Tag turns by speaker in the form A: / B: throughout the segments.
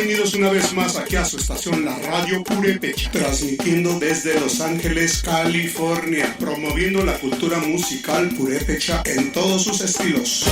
A: Bienvenidos una vez más aquí a su estación, la Radio Purépecha, transmitiendo desde Los Ángeles, California, promoviendo la cultura musical purépecha en todos sus estilos.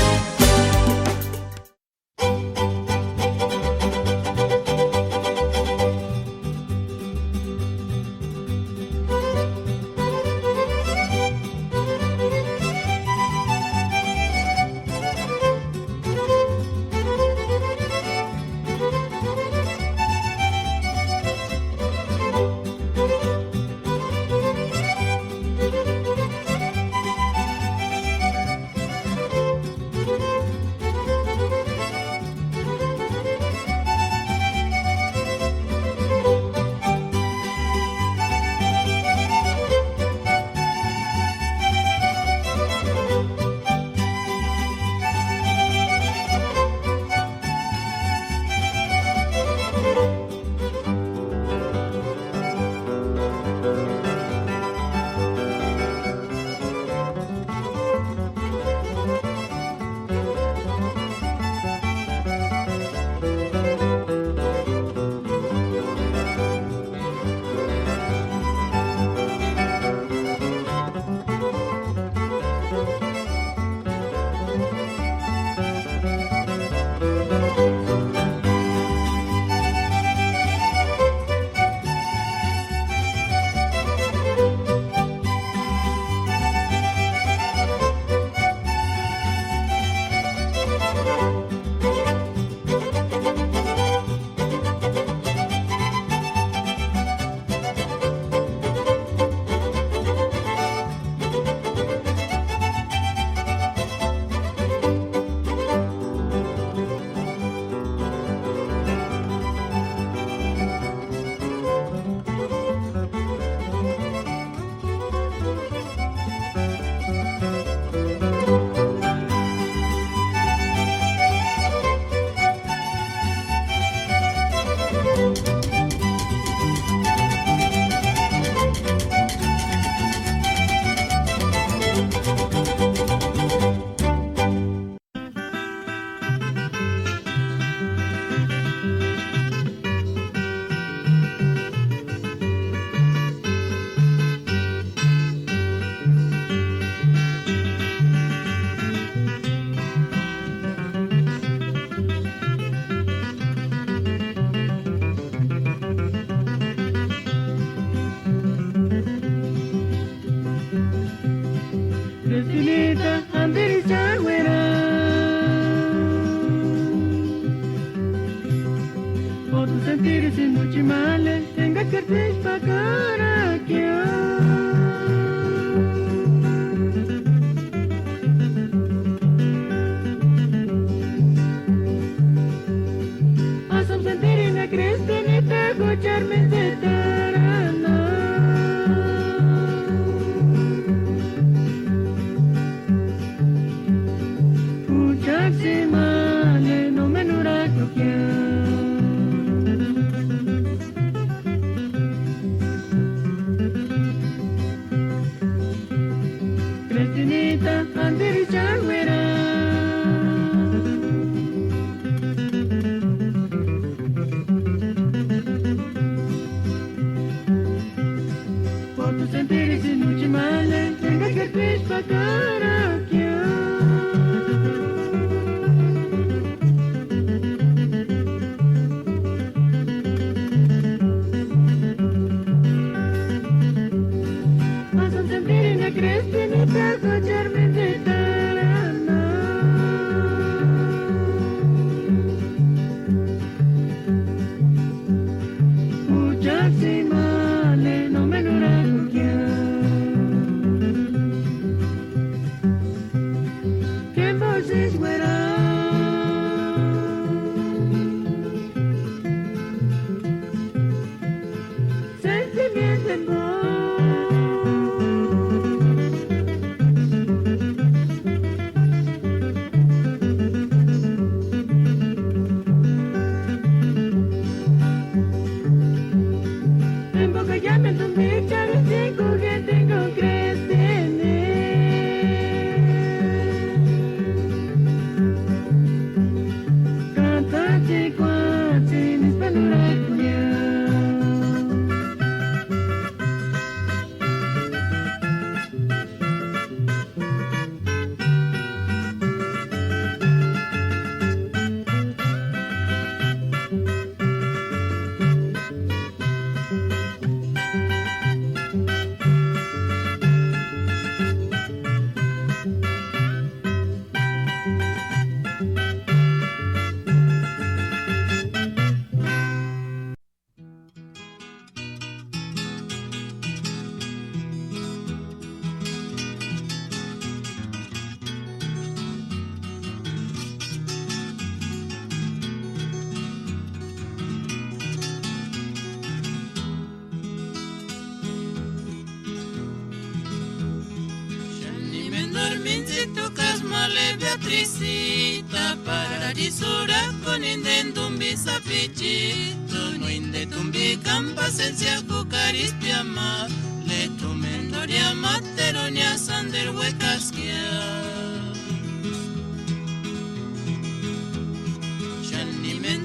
B: dorminzi tocas male Beatricita, paradisura con indendum bisapichito, no indetum bicam pasencia cucaris piama, le tumendoria materonia sander huecasquia.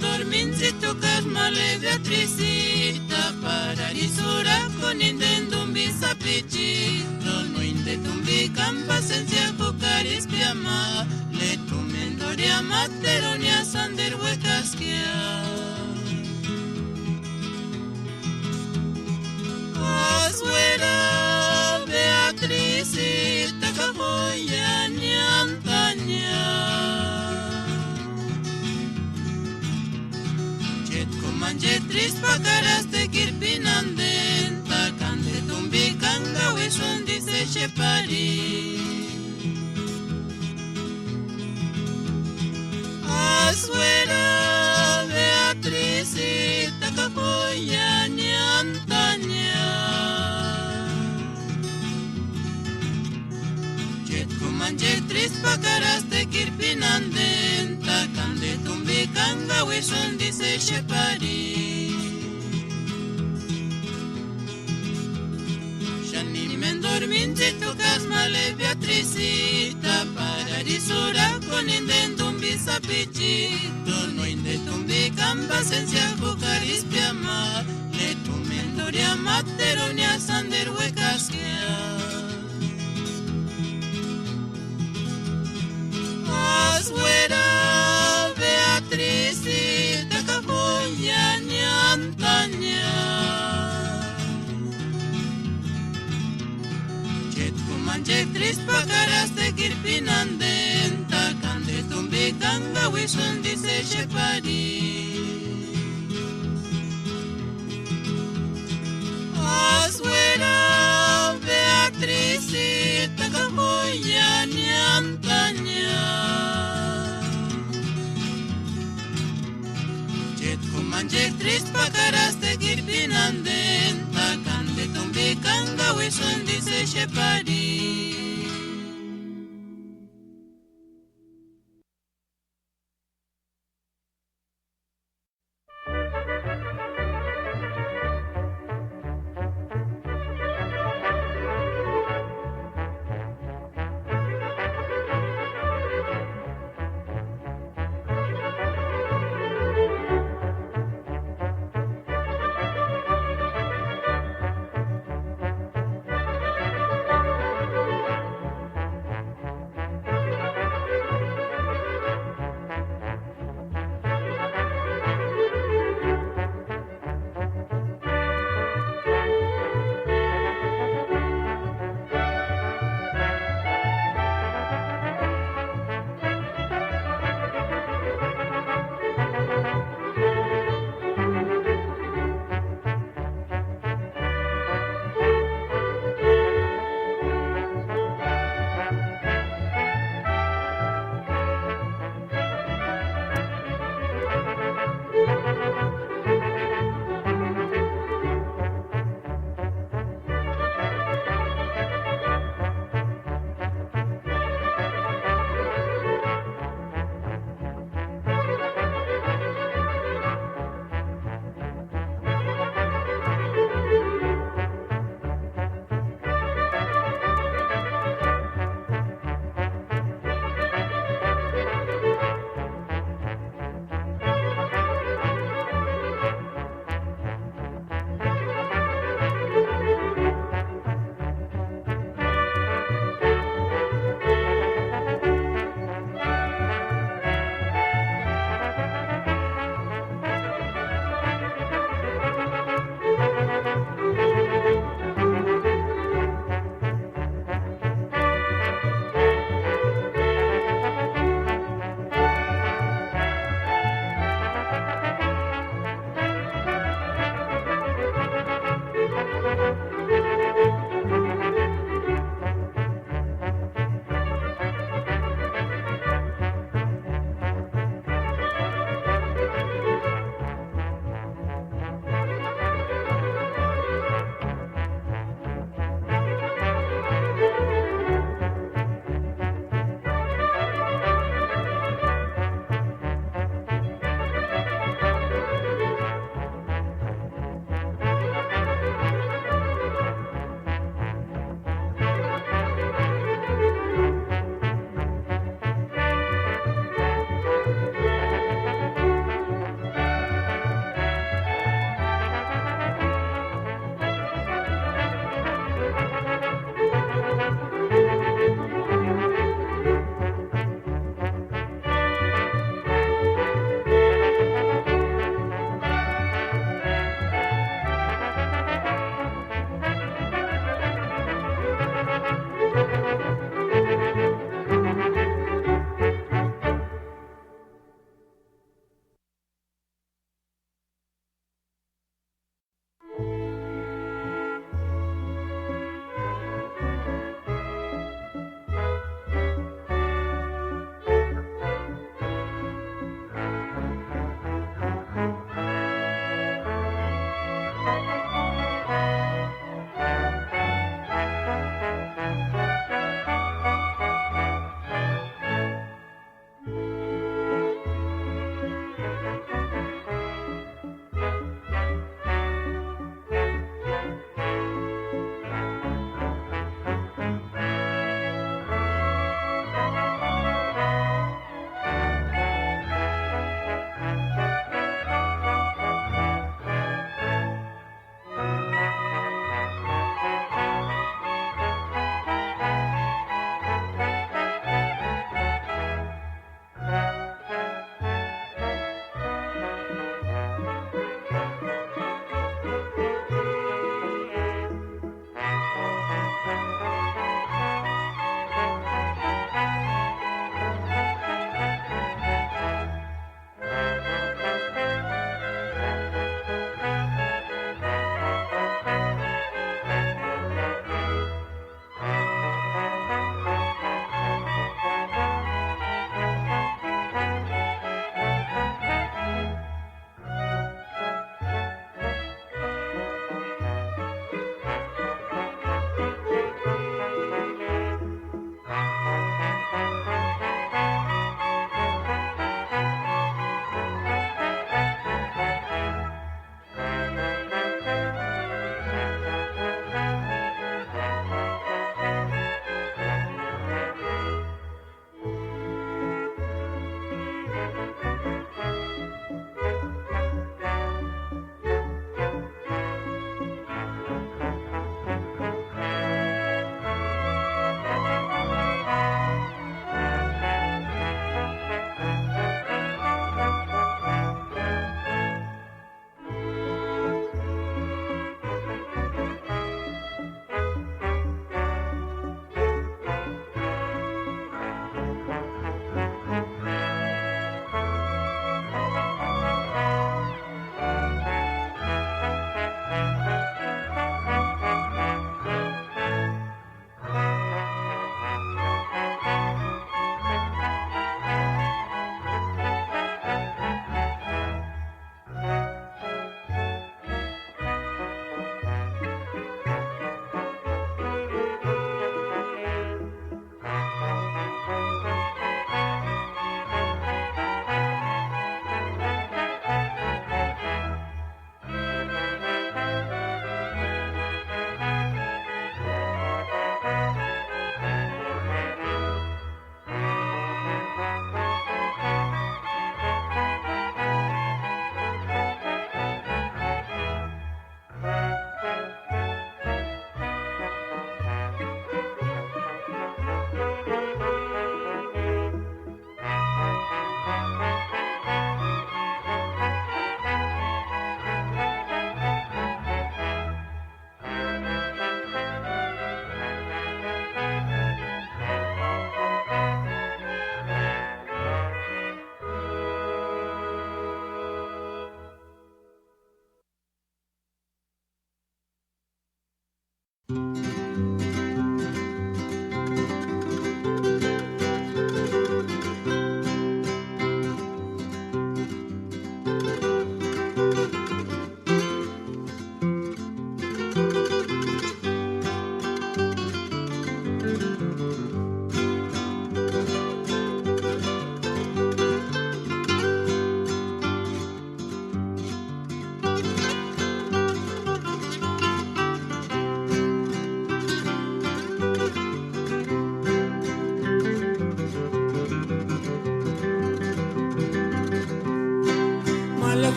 B: Dorminzi tocas male Beatricita, paradisura con indendum bisapichito, no indetum bicam pasencia cucaris piama, le tumendoria materonia sander huecasquia. Azuera Beatricita, cajoya ni antaña. Manjetris pakaras te kirpinanden, takande tumbi kanga wishun dice shepari. Azuera Beatricita, cajoya ni antaña. Jetku manjetris pakaras te kirpinanden, takande tumbi kanga wishun dice shepari. Dorminzi tocas male Beatricita, paradisura con indendum bisapichito, no indetum bicam pasencia cucaris piama, le tumendoria materonia sander huecasquia. Azuera Beatricita, cajoya ni antaña. Manjetris pakaras te kirpinanden, takande tumbi kanga wishun dice shepari. Azuera Beatricita, cajoya ni antaña. Jetku manjetris pakaras te kirpinanden, takande tumbi kanga wishun dice shepari.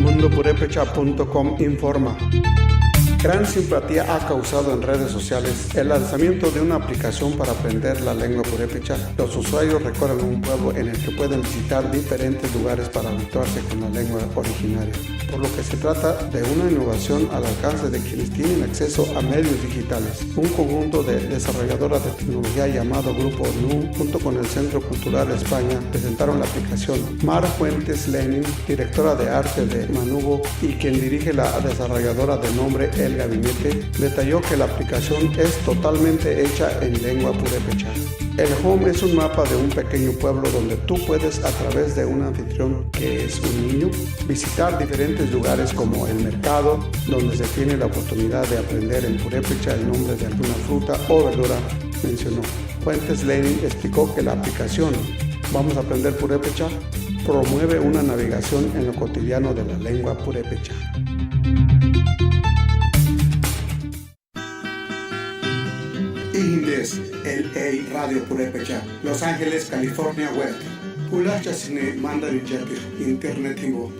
A: Mundopurepecha.com informa. Gran simpatía ha causado en redes sociales el lanzamiento de una aplicación para aprender la lengua purépecha. Los usuarios recorren un pueblo en el que pueden visitar diferentes lugares para habituarse con la lengua originaria, por lo que se trata de una innovación al alcance de quienes tienen acceso a medios digitales. Un conjunto de desarrolladoras de tecnología llamado Grupo NU, junto con el Centro Cultural España, presentaron la aplicación. Mar Fuentes Lenin, directora de arte de Manugo y quien dirige la desarrolladora de nombre El Gabinete, detalló que la aplicación es totalmente hecha en lengua purépecha. El Home es un mapa de un pequeño pueblo donde tú puedes, a través de un anfitrión que es un niño, visitar diferentes lugares como el mercado, donde se tiene la oportunidad de aprender en purépecha el nombre de alguna fruta o verdura, mencionó. Fuentes Lenin explicó que la aplicación Vamos a aprender purépecha promueve una navegación en lo cotidiano de la lengua purépecha.
C: Indes, LA Radio Purépecha, Los Ángeles, California Web. Pulacha Cine Mandarin Jacket, Internet Timbo.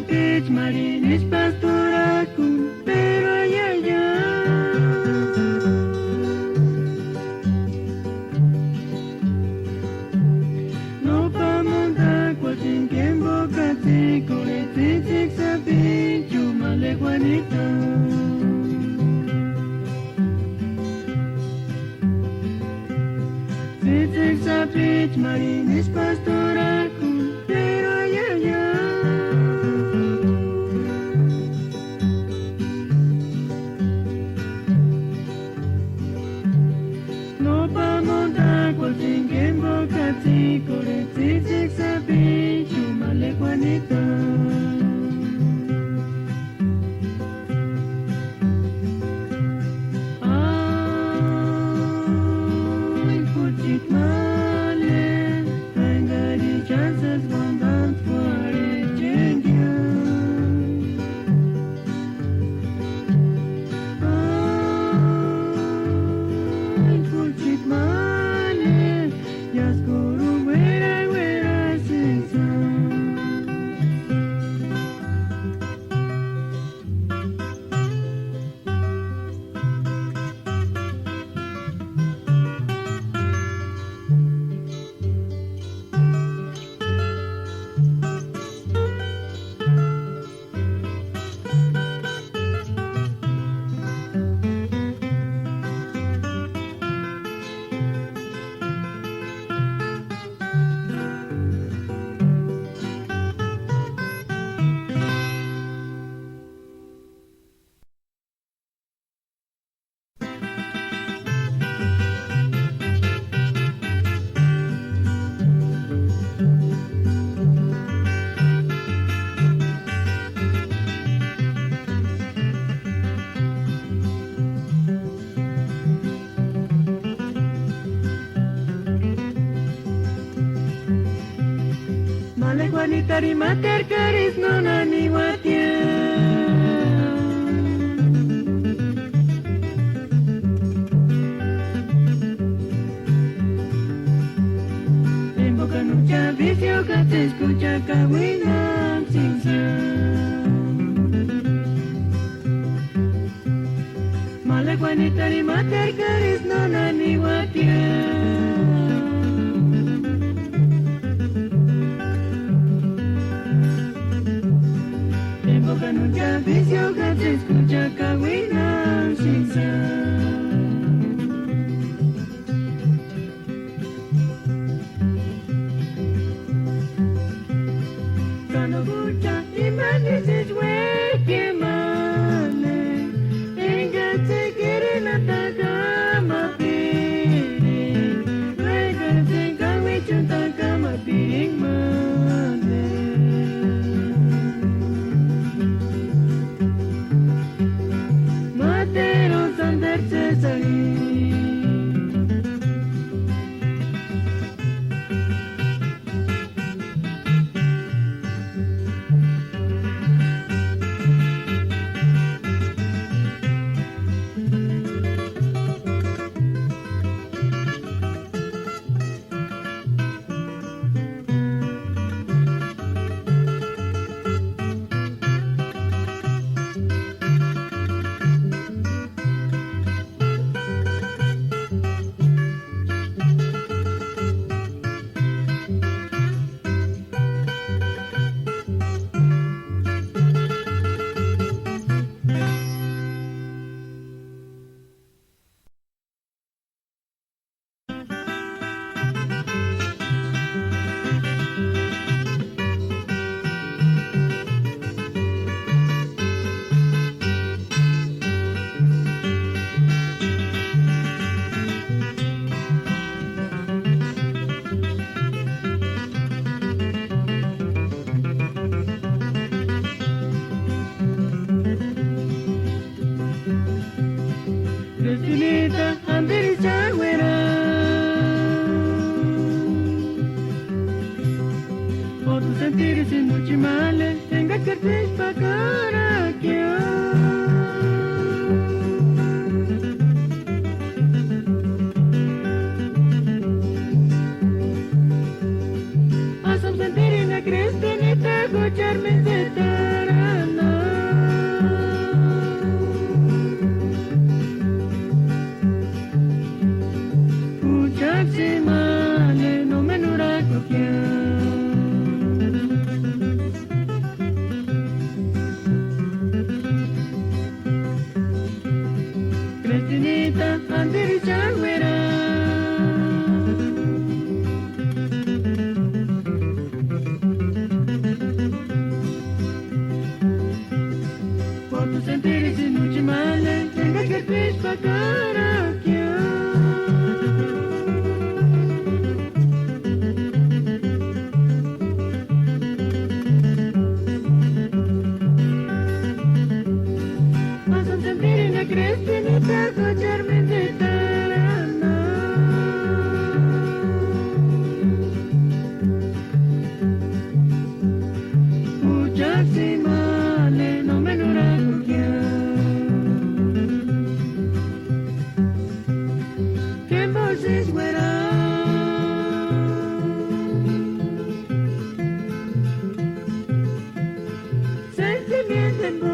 D: sapich marinis pastorakun pero ayaya no pamonta cuatin tiempo cati coletic sapich chumale Juanita Titic sapich marinis pastorakun pero ayaya No pamonta cuatin tiempo cati coletic sapich chumale Juanita Juanita mater caris non aniwatia En boca nucha vicio que te escucha cahuinan sincero Male Juanita mater caris non aniwatia Nunca vicio que se escucha cahuina sin Cuando escucha y me dices güey que male Venga te quieren atacar ma piri Luego se cahuicho taka ma piring male Matero sanderse chagüera. Por tus sentidos y noche mala, tenga que pispa cara que Cristinita, Carmencita, muchas y males no me duran que vos es güera. Sentimiento en vos.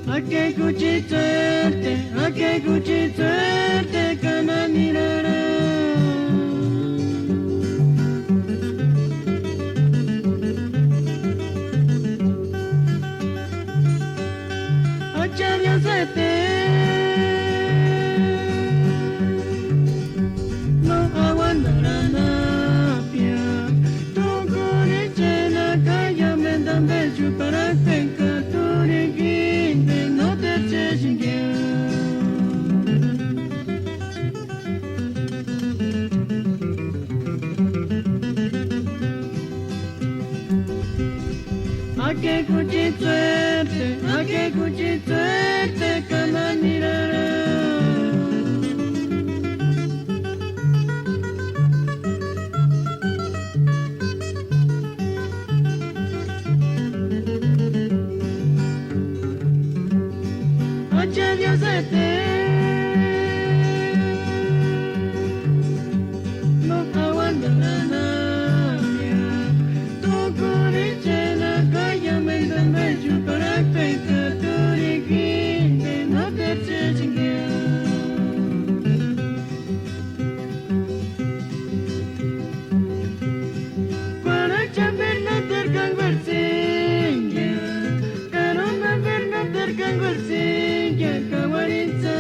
D: A que cuchiterte, camanirara. No aguantará napia, tu coriche la calle me dan beso para que tu no te eches a que cuchiterte, camanirara. Oye Dios no aguanta la navia, tu coriche la calle me dan beso para que tu riquín no te eches para chamber no tercan versinga, caramba ver no tercan versinga, caguaritza.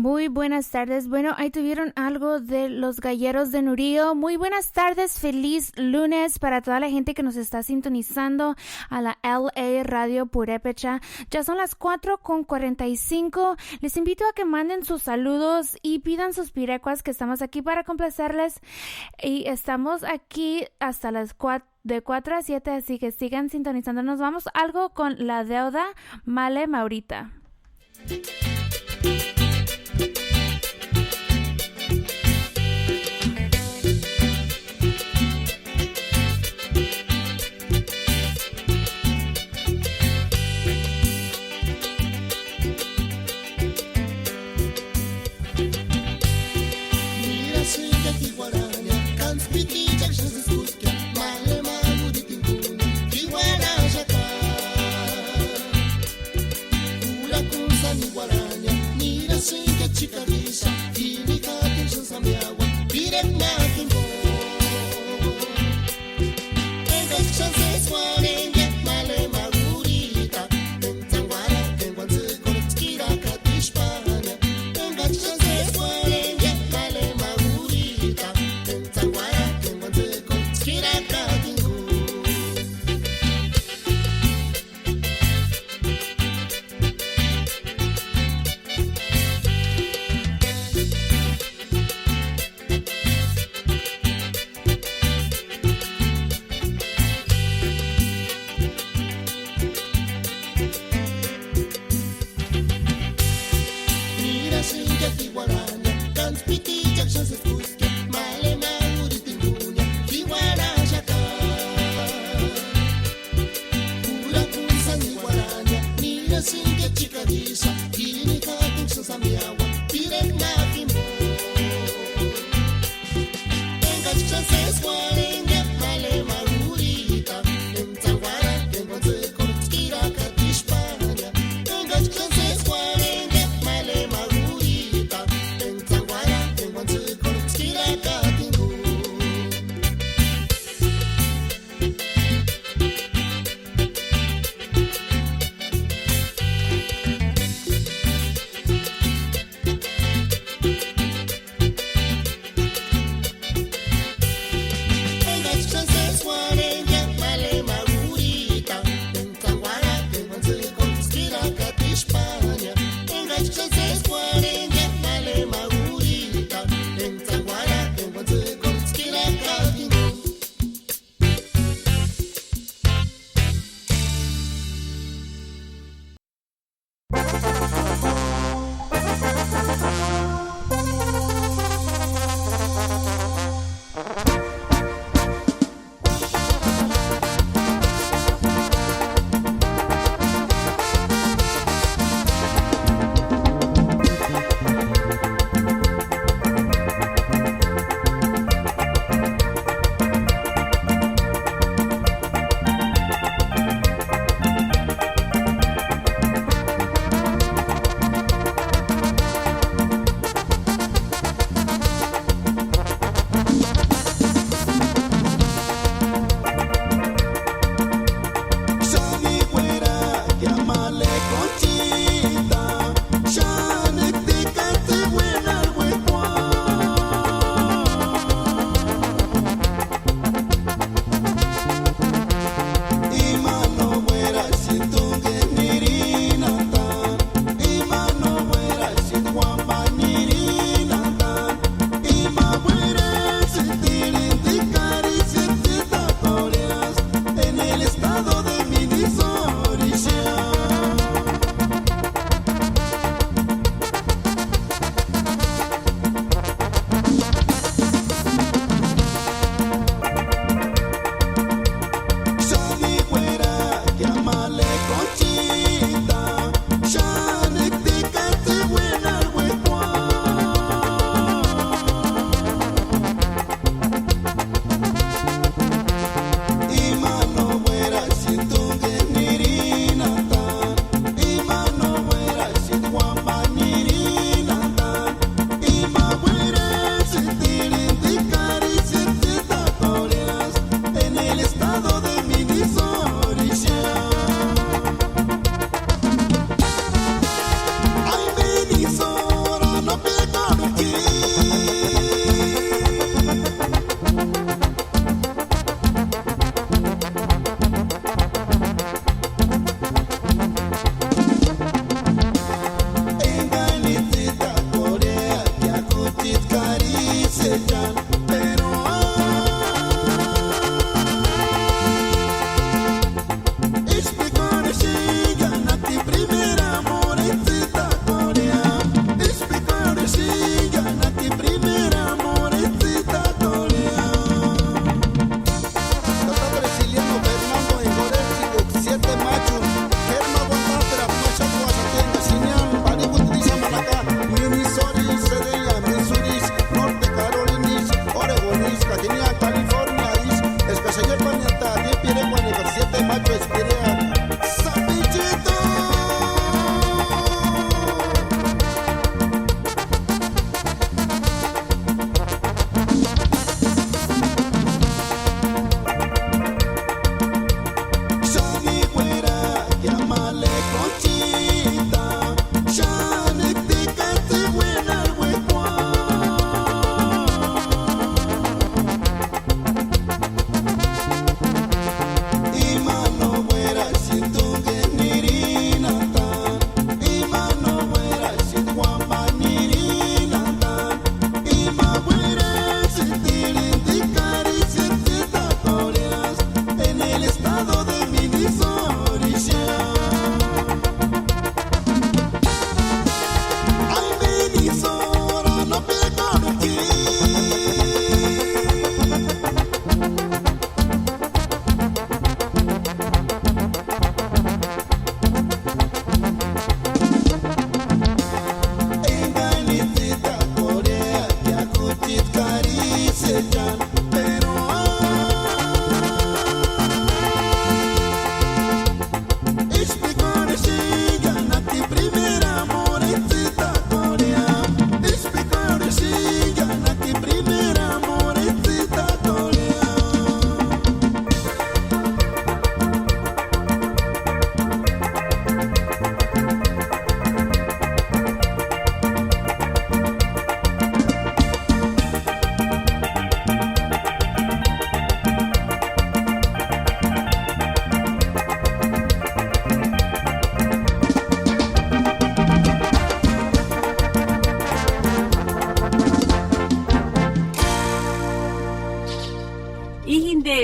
E: Muy buenas tardes. Bueno, ahí tuvieron algo de los galleros de Nurío. Muy buenas tardes. Feliz lunes para toda la gente que nos está sintonizando a la LA Radio Purépecha. Ya son las 4:45. Les invito a que manden sus saludos y pidan sus pirecuas, que estamos aquí para complacerles. Y estamos aquí hasta las 4. De 4 a 7, así que sigan sintonizando. Nos vamos algo con La Deuda, Male Maurita.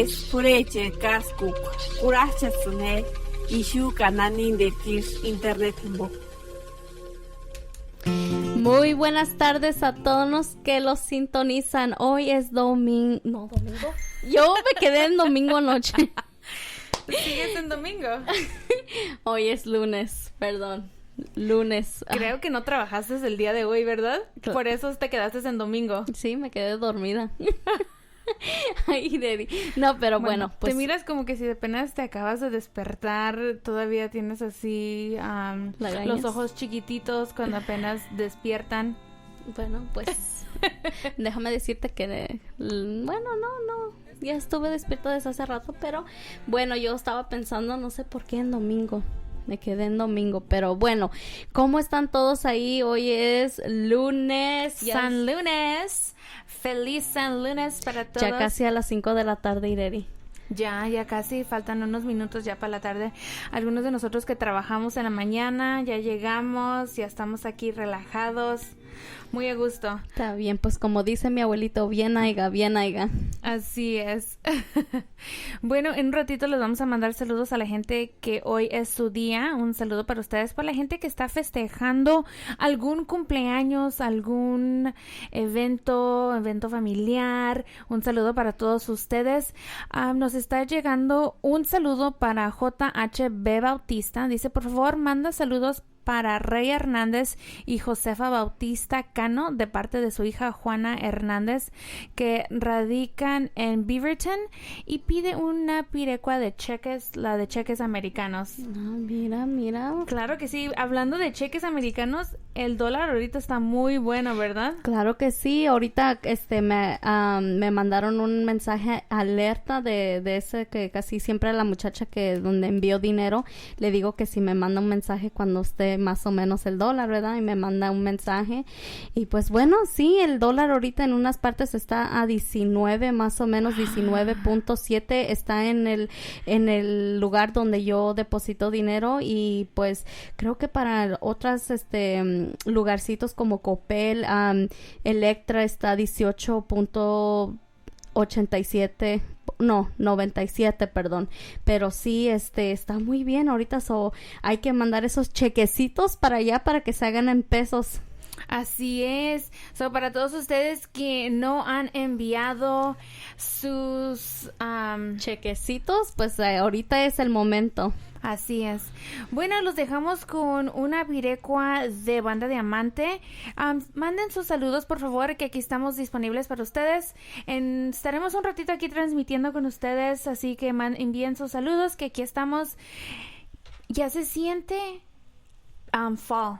F: es pureche casco, curachasune, y shu cananin de tirs internet bo.
G: Muy buenas tardes a todos los que los sintonizan. Hoy es domingo. No, domingo. Yo me quedé en domingo anoche.
E: ¿Sigues en domingo?
G: Hoy es lunes, perdón. Lunes.
E: Creo que no trabajaste el día de hoy, ¿verdad? Por eso te quedaste en domingo.
G: Sí, me quedé dormida. Ay, Daddy. No, pero bueno, pues...
E: Te miras como que si apenas te acabas de despertar, todavía tienes así los ojos chiquititos cuando apenas despiertan.
G: Bueno, pues... déjame decirte que... Bueno, no. Ya estuve despierta desde hace rato, pero... Bueno, yo estaba pensando, no sé por qué en domingo. Me quedé en domingo, pero bueno, ¿cómo están todos ahí? Hoy es lunes.
E: San Lunes. Feliz San Lunes para todos.
G: Ya casi a las 5 de la tarde, Ireri.
E: Ya casi, faltan unos minutos ya para la tarde. Algunos de nosotros que trabajamos en la mañana, ya llegamos, ya estamos aquí relajados, muy a gusto.
G: Está bien, pues como dice mi abuelito, bien aiga.
E: Así es. Bueno, en un ratito les vamos a mandar saludos a la gente que hoy es su día. Un saludo para ustedes, por la gente que está festejando algún cumpleaños, algún evento familiar. Un saludo para todos ustedes. Nos está llegando un saludo para JHB Bautista. Dice, por favor, manda saludos para Rey Hernández y Josefa Bautista Cano de parte de su hija Juana Hernández, que radican en Beaverton, y pide una pirecua de cheques, la de cheques americanos.
G: Mira.
E: Claro que sí. Hablando de cheques americanos, el dólar ahorita está muy bueno, ¿verdad?
G: Claro que sí. Ahorita me mandaron un mensaje alerta de ese que casi siempre a la muchacha que donde envío dinero le digo que si me manda un mensaje cuando esté más o menos el dólar, ¿verdad? Y me manda un mensaje. Y pues bueno, sí, el dólar ahorita en unas partes está a 19, más o menos 19.7. Está en el lugar donde yo deposito dinero, y pues creo que para otras lugarcitos como Coppel, Electra está 18.87. No, 97, perdón. Pero sí, está muy bien ahorita. Hay que mandar esos chequecitos para allá para que se hagan en pesos.
E: Así es. Para todos ustedes que no han enviado sus
G: chequecitos, pues ahorita es el momento.
E: Así es. Bueno, los dejamos con una pirecua de Banda Diamante. Manden sus saludos, por favor, que aquí estamos disponibles para ustedes. Estaremos un ratito aquí transmitiendo con ustedes, así que envíen sus saludos, que aquí estamos. Ya se siente fall.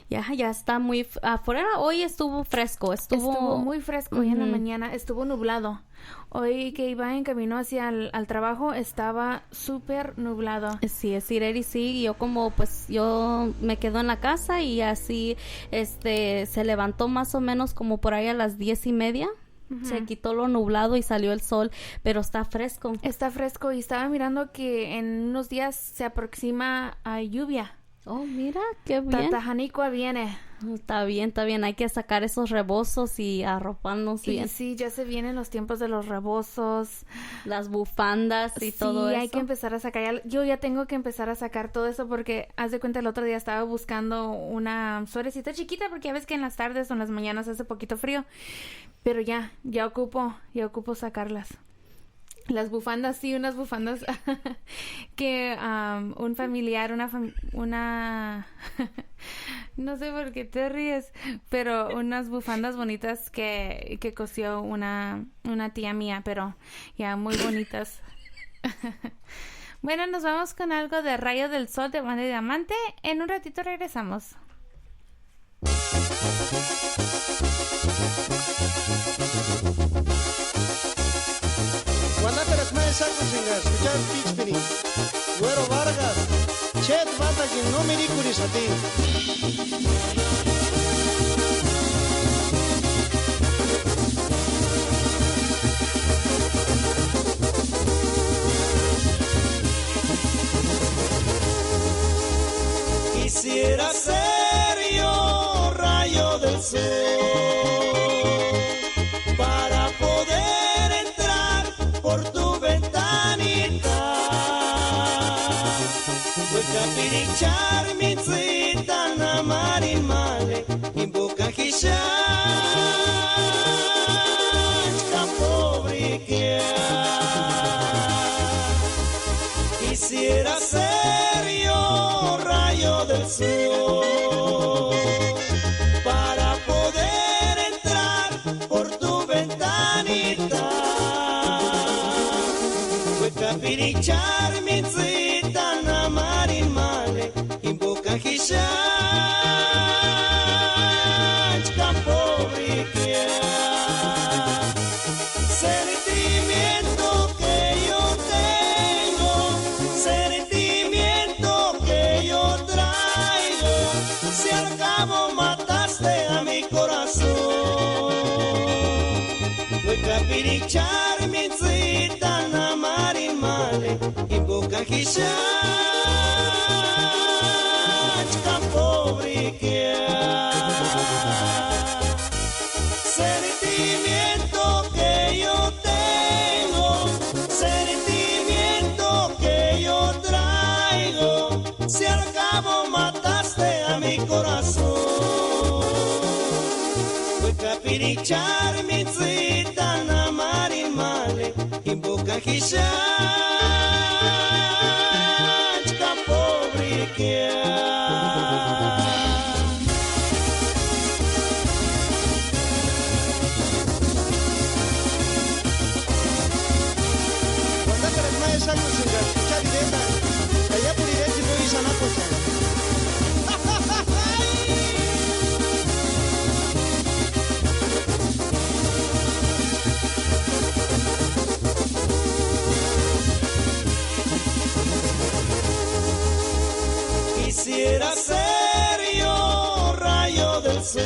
G: Ya está muy afuera. Hoy estuvo fresco.
E: Estuvo muy fresco. Hoy en la mañana estuvo nublado. Hoy que iba en camino hacia al trabajo estaba súper nublado.
G: Sí, es Ireri, sí. Yo yo me quedo en la casa, y así se levantó más o menos como por ahí a las 10:30. Se quitó lo nublado y salió el sol, pero está fresco.
E: Está fresco, y estaba mirando que en unos días se aproxima a lluvia.
G: Oh, mira, qué bien.
E: Tatajanicoa viene.
G: Está bien. Hay que sacar esos rebozos y arroparnos bien.
E: Sí, ya se vienen los tiempos de los rebozos.
G: Las bufandas y todo eso.
E: Sí, hay que empezar a sacar. Yo ya tengo que empezar a sacar todo eso, porque haz de cuenta, el otro día estaba buscando una suétercita chiquita, porque ya ves que en las tardes o en las mañanas hace poquito frío. Pero ya ocupo sacarlas. Las bufandas, sí, unas bufandas que un familiar, una no sé por qué te ríes, pero unas bufandas bonitas que cosió una tía mía, pero ya muy bonitas. Bueno, nos vamos con algo de Rayo del Sol de Banda Diamante. En un ratito regresamos.
H: Wanda pero me saco sin escuchar Pitchpini, Güero Vargas, Chet Banda que no me ricuris a ti. Quisiera ser yo rayo del sol para poder entrar por tu ventana kapirichar minzita na marin male imboca hishach campobre que sentimiento que yo tengo, sentimiento que yo traigo, si al cabo mataste a mi corazón. Voy a capirichar mi zita na marin male, invoca hishach campobre que sentimiento que yo tengo, sentimiento que yo traigo, si al cabo mataste a mi corazón. Voy a capirichar mi zita na marin male, invoca hishach campobre que quisiera ser yo rayo del sol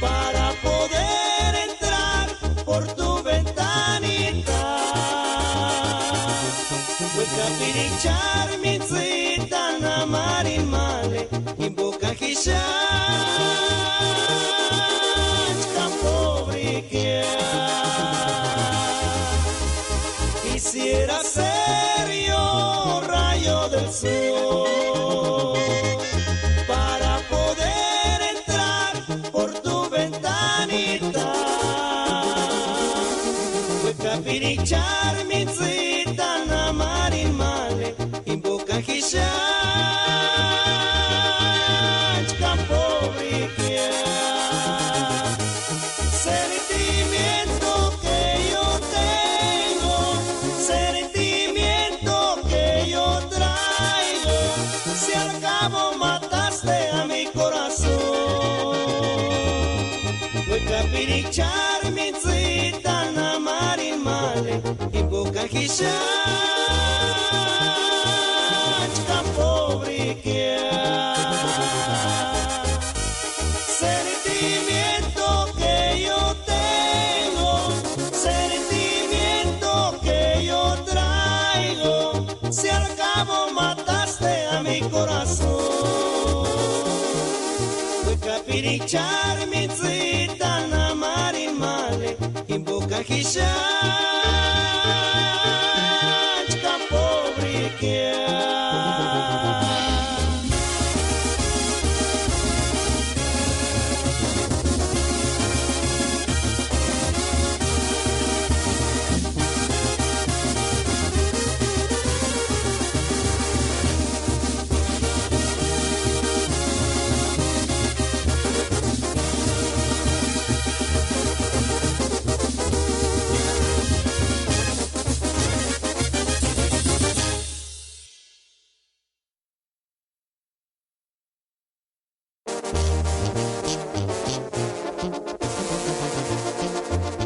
H: para poder entrar por tu ventanita. Voy a capirichar mi zita na marin male, invoca hishach campobre que quisiera ser yo rayo del sol para poder entrar por tu ventanita. Voy a capirichar mi zita na marin male, invoca hishach campobre que sentimiento que yo tengo, sentimiento que yo traigo, si al cabo mataste a mi corazón. Voy a capirichar mi zita na marin male, invoca hishach campobre que sentimiento que yo tengo, sentimiento que yo traigo, si al cabo mataste a mi corazón. Voy a capirichar mi zita na marin male, invoca hishach campobre que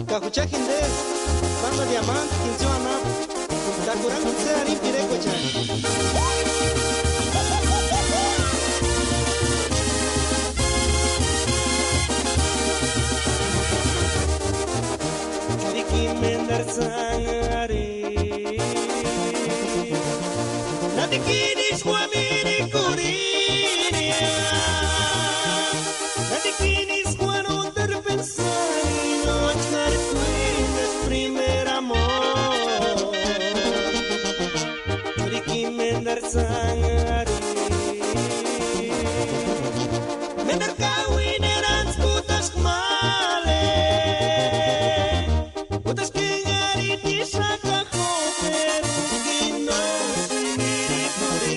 H: Kakuchakindes, banda diamante, quinceana, Takurang Kutsari Pirekocha. Diki mendar sangare, nadiki swamini kurinia, nadiki swano terpensari. Primer amor, Ricky Mendar sangari, Mendar kawin eran putas male, putas kengari di saka koper, kino sendiri kore.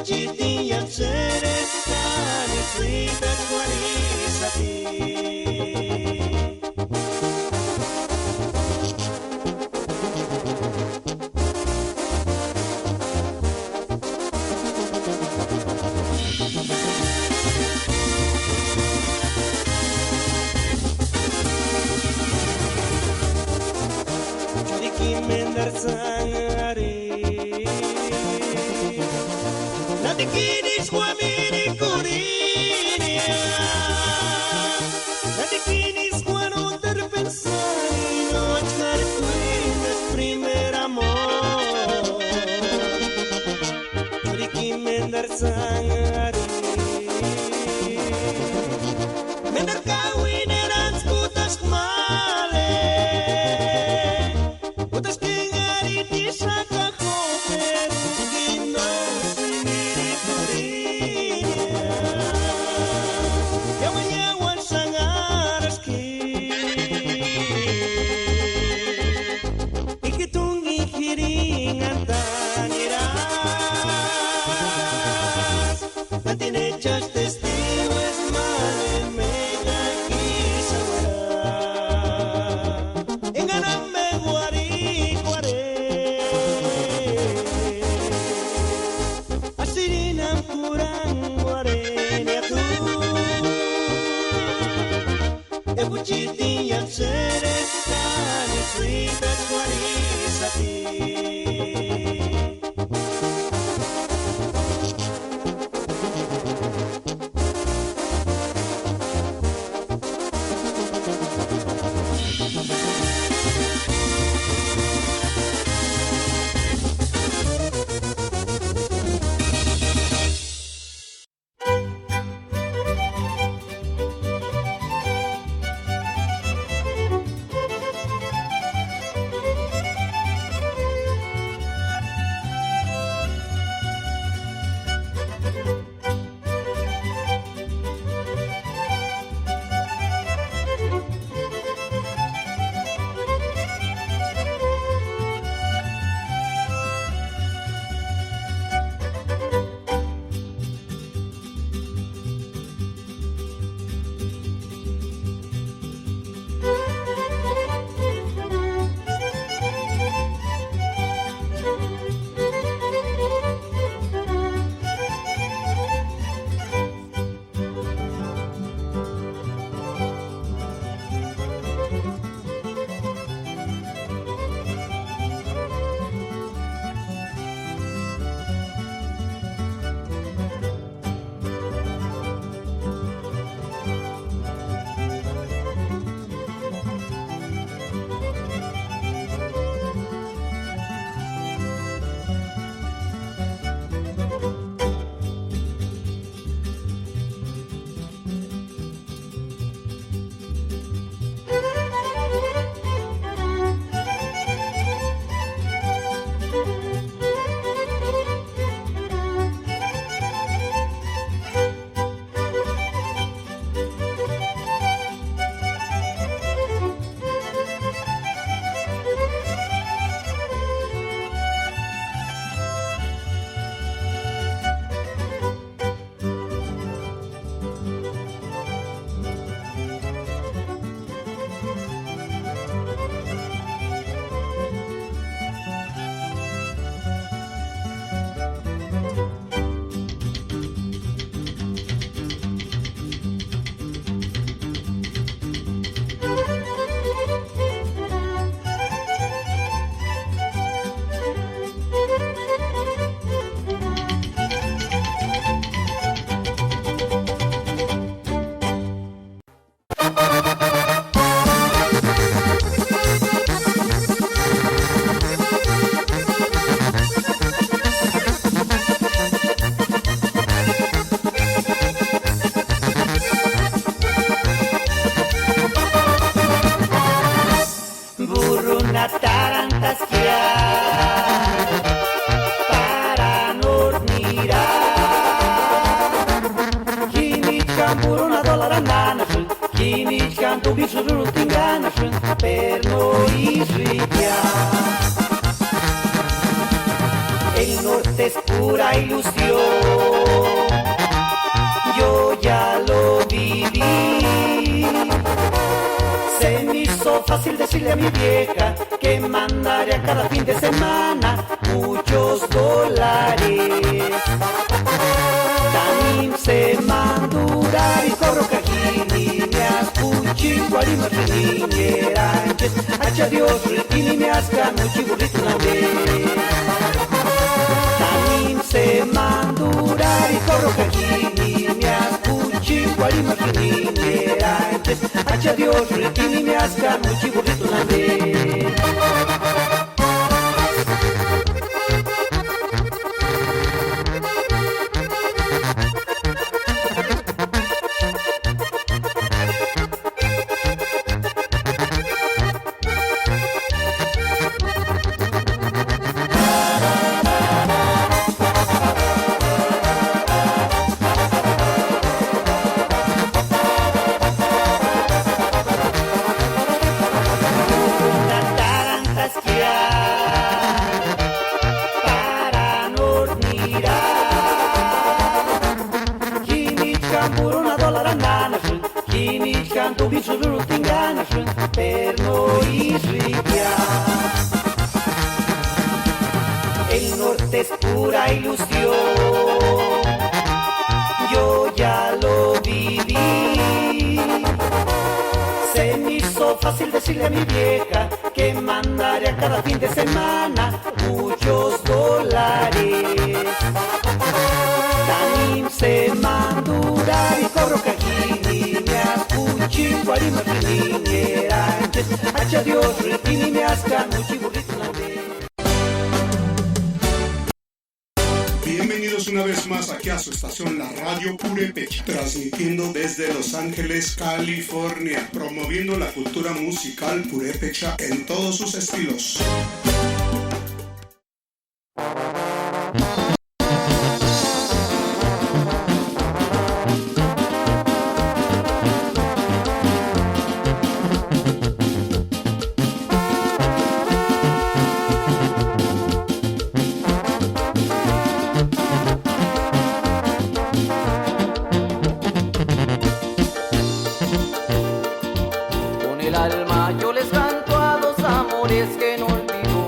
H: buciti ya cereskani Frida kwarisati Mendar sangare Nanti kini suamini curinia Nanti kini suano terpensari No achar cuinas primer amor Churiki mendar sangare Mendar kawin eran skutas male Utas tingari di saka koper Gino sendiri kurinya Yawan-yawan sangareski Ikitungi kiringan tangiras Nanti nechas testigos male mega kisawara Enganame guari Asirinam kurang warenya tu Ebuciti yang sereskani Frida kwarisati
I: canto bisururu tinganasın perno isritia. El norte es pura ilusión. ya lo viví. Se me hizo fácil decirle a mi vieja que mandaría cada fin de semana muchos dólares. También se mandura y corro cajini, me ascuchin, guarima niñeranches, hacha Dios, ritini, me ascan, chiburrito una vez. También se mandura y corro cajini, me ascuchin, guarima niñeranches, hacha Dios, ritini, me ascan, chiburrito una vez. El norte es pura ilusión, yo ya lo viví. Se me hizo fácil decirle a mi vieja que mandaría cada fin de semana muchos dólares. También se mandura y corro cajini, me ascuchin, guarima niñeranches, hacha Dios, ritini, me ascan, chiburrito una vez.
C: Bienvenidos una vez más aquí a su estación, la Radio Purépecha, transmitiendo desde Los Ángeles, California, promoviendo la cultura musical purépecha en todos sus estilos.
J: Con el alma yo les canto a dos amores que no olvido.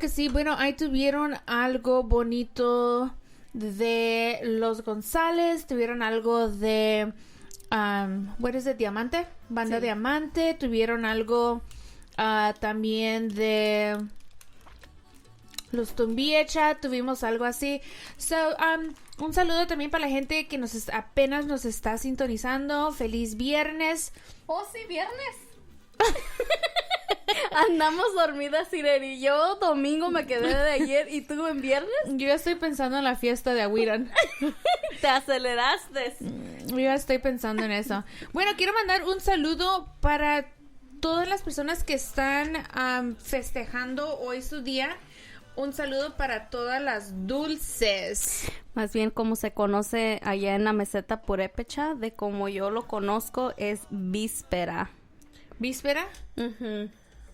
E: que sí. Bueno, ahí tuvieron algo bonito de los González, tuvieron algo de what is it, Diamante, Banda Diamante, tuvieron algo también de los Tumbiecha, tuvimos algo así. So, un saludo también para la gente que apenas nos está sintonizando. Feliz viernes.
G: Oh, sí, viernes. Andamos dormidas, Irene y yo. Domingo me quedé de ayer. ¿Y tú en viernes?
E: Yo ya estoy pensando en la fiesta de Aguirán.
G: Te aceleraste.
E: Yo ya estoy pensando en eso. Bueno, quiero mandar un saludo para todas las personas que están festejando hoy su día. Un saludo para todas las dulces.
G: Más bien, como se conoce allá en la meseta purépecha, de como yo lo conozco, es víspera.
E: ¿Víspera?
G: Uh-huh.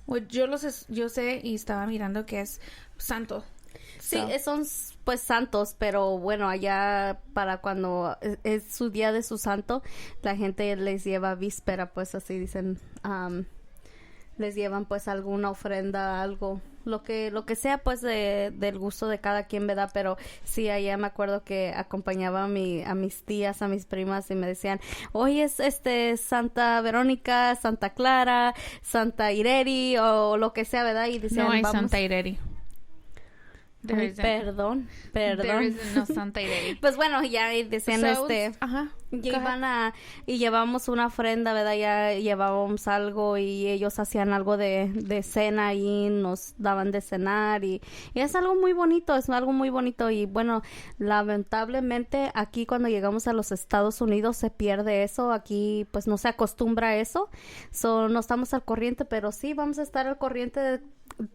E: Well, yo sé y estaba mirando que es santo.
G: Sí, son pues santos, pero bueno, allá para cuando es su día de su santo, la gente les lleva víspera, pues así dicen, les llevan pues alguna ofrenda, algo, lo que sea pues del gusto de cada quien, ¿verdad? Pero sí, allá me acuerdo que acompañaba a mis tías, a mis primas y me decían, hoy es Santa Verónica, Santa Clara, Santa Ireri o lo que sea, ¿verdad? Y decían,
E: no hay
G: vamos.
E: Santa Ireri.
G: Ay, perdón.
E: There isn't no Santa Ireri.
G: Pues bueno, ya decían
E: ajá.
G: Y llevamos una ofrenda, ¿verdad? Ya llevábamos algo y ellos hacían algo de cena y nos daban de cenar y es algo muy bonito, y bueno, lamentablemente aquí cuando llegamos a los Estados Unidos se pierde eso, aquí pues no se acostumbra a eso, no estamos al corriente, pero sí vamos a estar al corriente de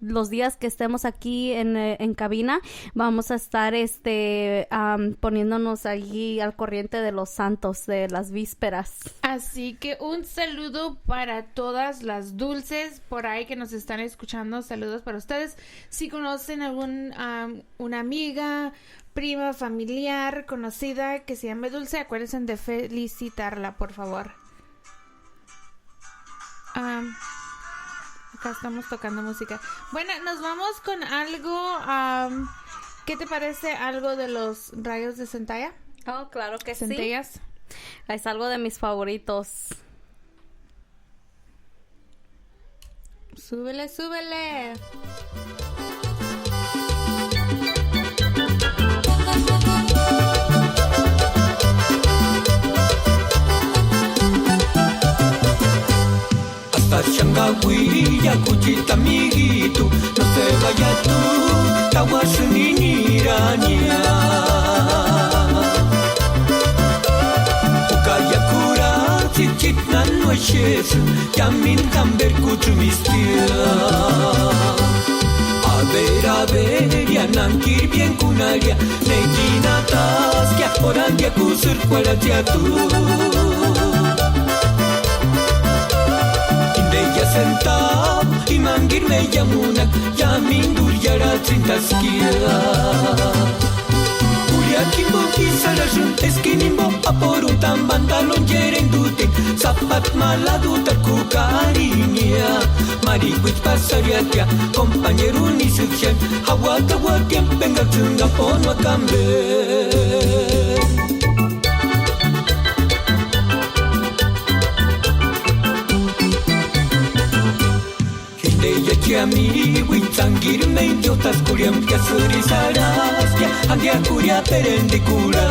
G: los días que estemos aquí en cabina, vamos a estar poniéndonos allí al corriente de los santos, de las vísperas.
E: Así que un saludo para todas las dulces por ahí que nos están escuchando, saludos para ustedes. Si conocen una amiga, prima, familiar, conocida que se llame Dulce, acuérdense de felicitarla, por favor. Acá estamos tocando música. Bueno, nos vamos con algo. ¿Qué te parece algo de los rayos de Centella?
G: Oh, claro que
E: Centellas.
G: sí. Es algo de mis favoritos.
E: Súbele, súbele.
J: Shangawi ya kuchita amiguito, no te vayas tú, tawasuninirania. Ukayakura chichit nanueshes, yamin camber kuchumistia. A ver, ya nankir bien kunaria, nejinatas, que aporandia kusur cualatia tú. Ella sentado y mangirme yamunak yamindur yara trintaskia. Uriakimbo kisarashun eskinimbo aporutan pantalon yerendutin zapat maladutar kukarinia. Marikwit pasariatia compañero ni sukshan hawakawakien pengak tungapon wakambe. Yami witsangir me yotas kuriam que surisarás ya andia kuria perendicula.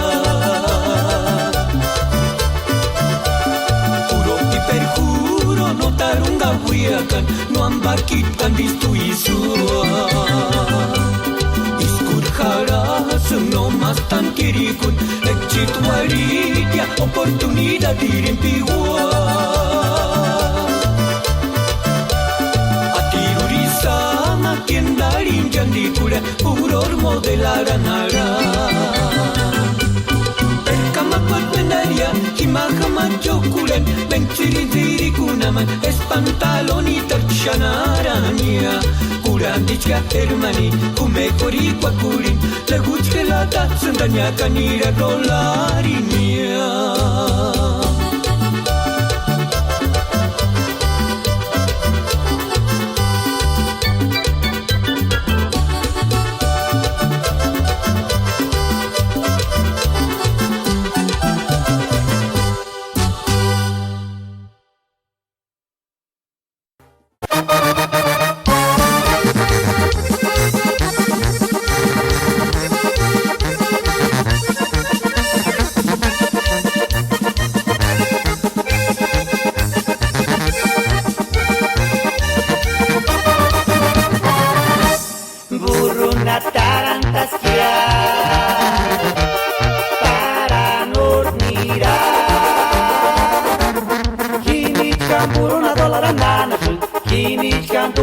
J: Juro y perjuro no tarunga huiacan no ambaquitan visto isua. Iskurjaras no más tan kirikun exituaritia oportunidad irimpigua. Quien darin yandikura uror modelaranaga. Perkamapat menaria himakamat jokuran bengtiri kunaman espantalonita chanarania. Kurandicha hermani kumekori kwakurin leguchelata sendanya kanira rolarinia.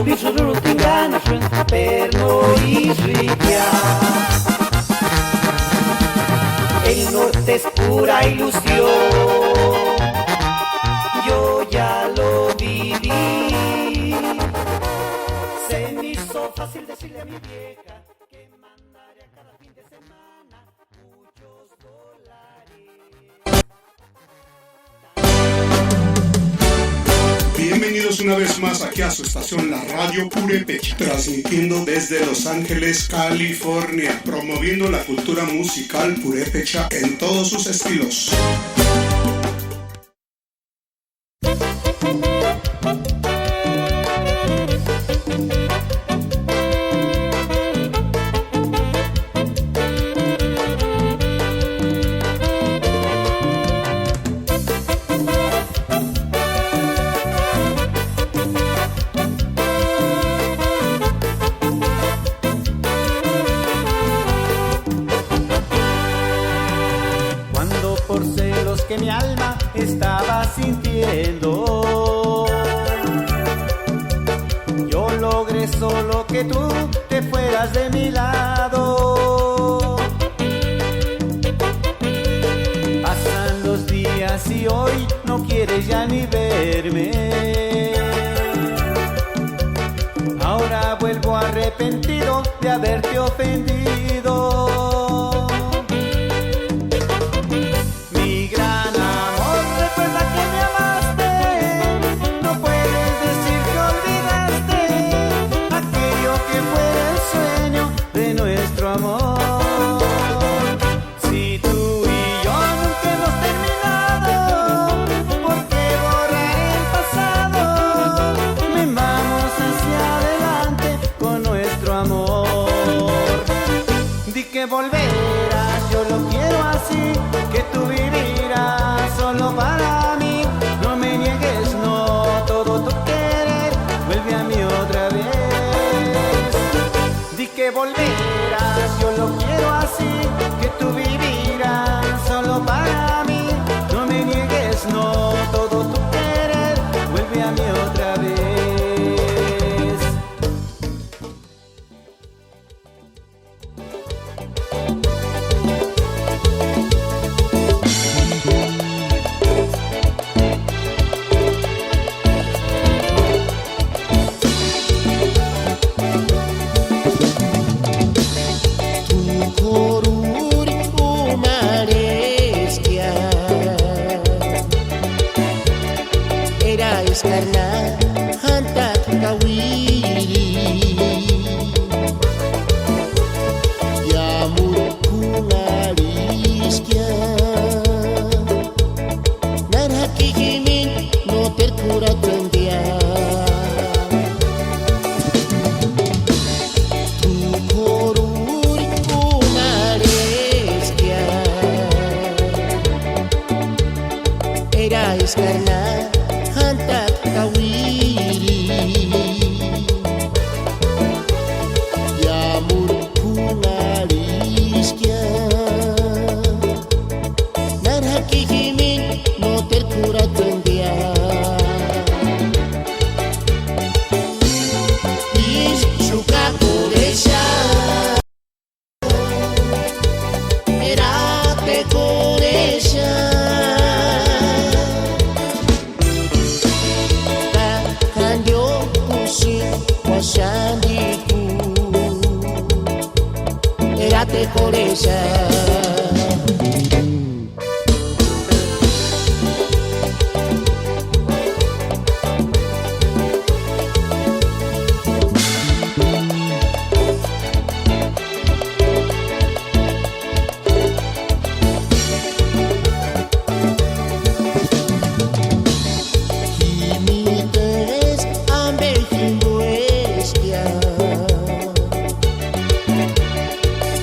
I: Subisuru tingana shun perno y riquia. El norte es pura ilusión, yo ya lo viví. Se me hizo fácil decirle a mi vieja que mandaría cada fin de semana muchos dólares.
C: Bienvenidos una vez más aquí a su estación, la Radio Purépecha, transmitiendo desde Los Ángeles, California, promoviendo la cultura musical purépecha en todos sus estilos.
I: Que mi alma estaba sintiendo, yo logré solo que tú te fueras de mi lado. Pasan los días y hoy no quieres ya ni verme. Ahora vuelvo arrepentido de haberte ofendido. Que volverás, yo lo quiero así, que tú vivirás solo para mí. No me niegues, no, todo tu querer vuelve a mí otra vez. Di que volverás, yo lo quiero así, que tú vivirás solo para mí. No me niegues, no, todo tu querer vuelve a mí otra vez.
K: Karena hantar kawiri ya murkunaliskia nan hakikimin no terkurat tendia tukoruri kunaliskia era karena hantar kawiri ya murkunaliskia nan hakikimin no terkurat tendia is suka koresha era te koresha Shandiku era te koresha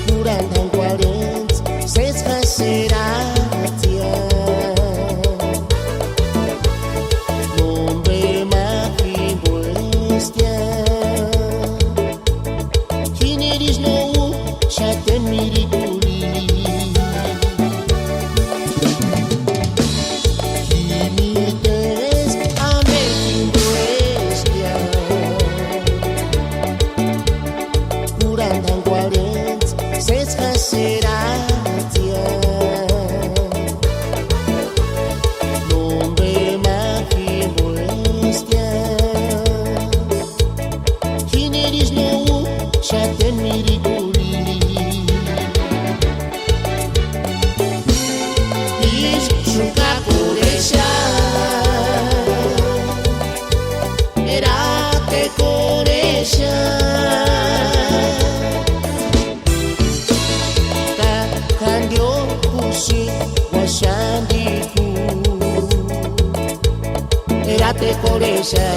K: Kurang sandiku erate koresha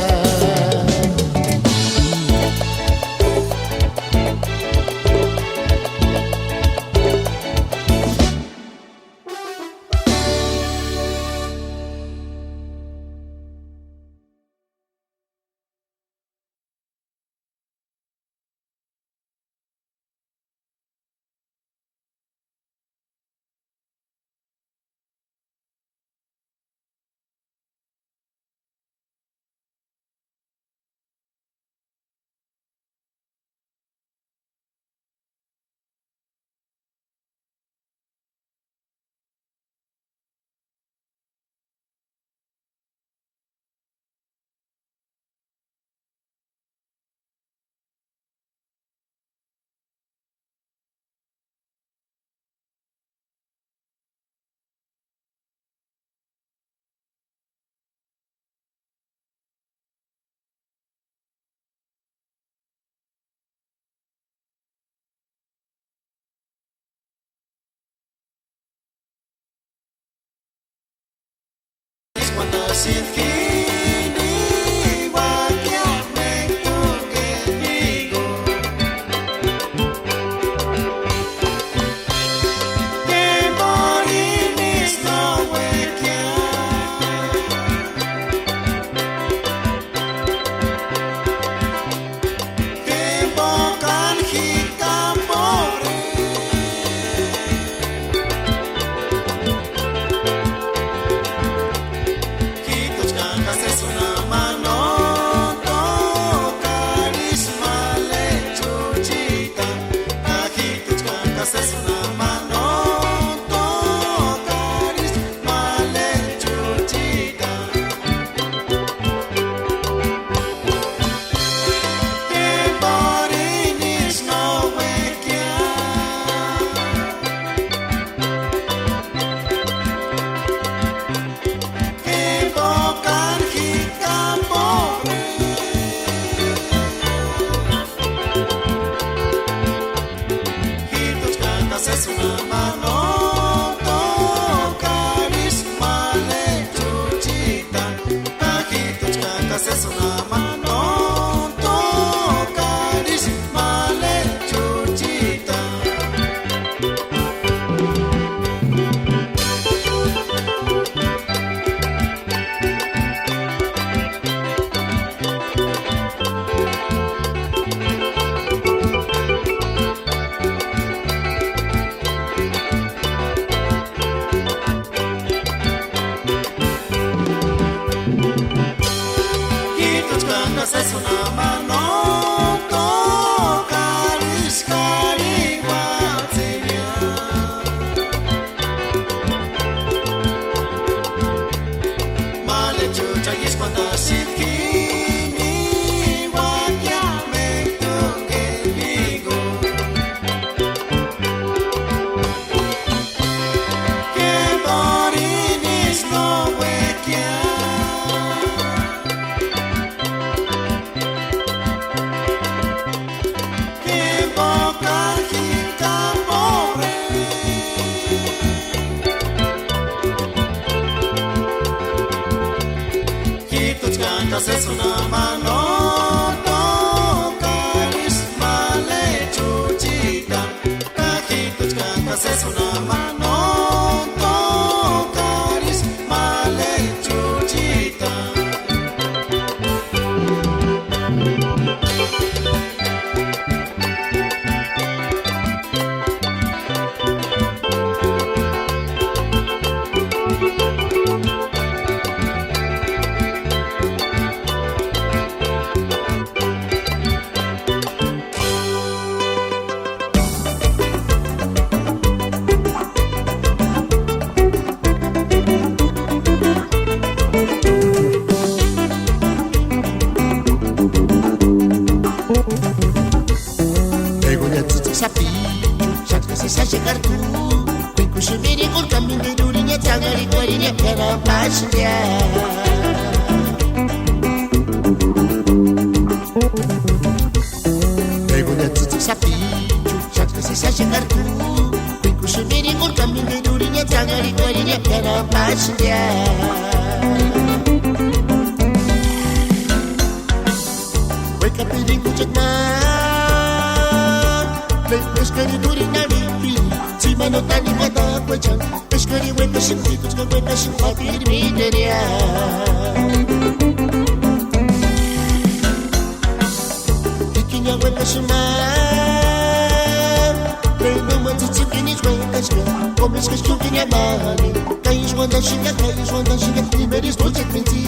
H: haces una mano, tocaris male chuchita, cajitos haces una mano, tocaris male chuchita.
K: Llegar tú, cuico se viene con camino de uriña, tagari guariña, cara pasya. Pregunta tu sapi, chakra se llegar tú, cuico se viene con camino de uriña, durinya tangari kwarinya kana pasnya wake up in kucak man peskari durinya lipi cimano tani mata kwachan peskari wake up shinti kucak wake up shinti mideria ikinya wake up shiman Reino matiti kini zwekashka Komis kashtukinya mali Kais wanda shinga Nimeris dolce kventi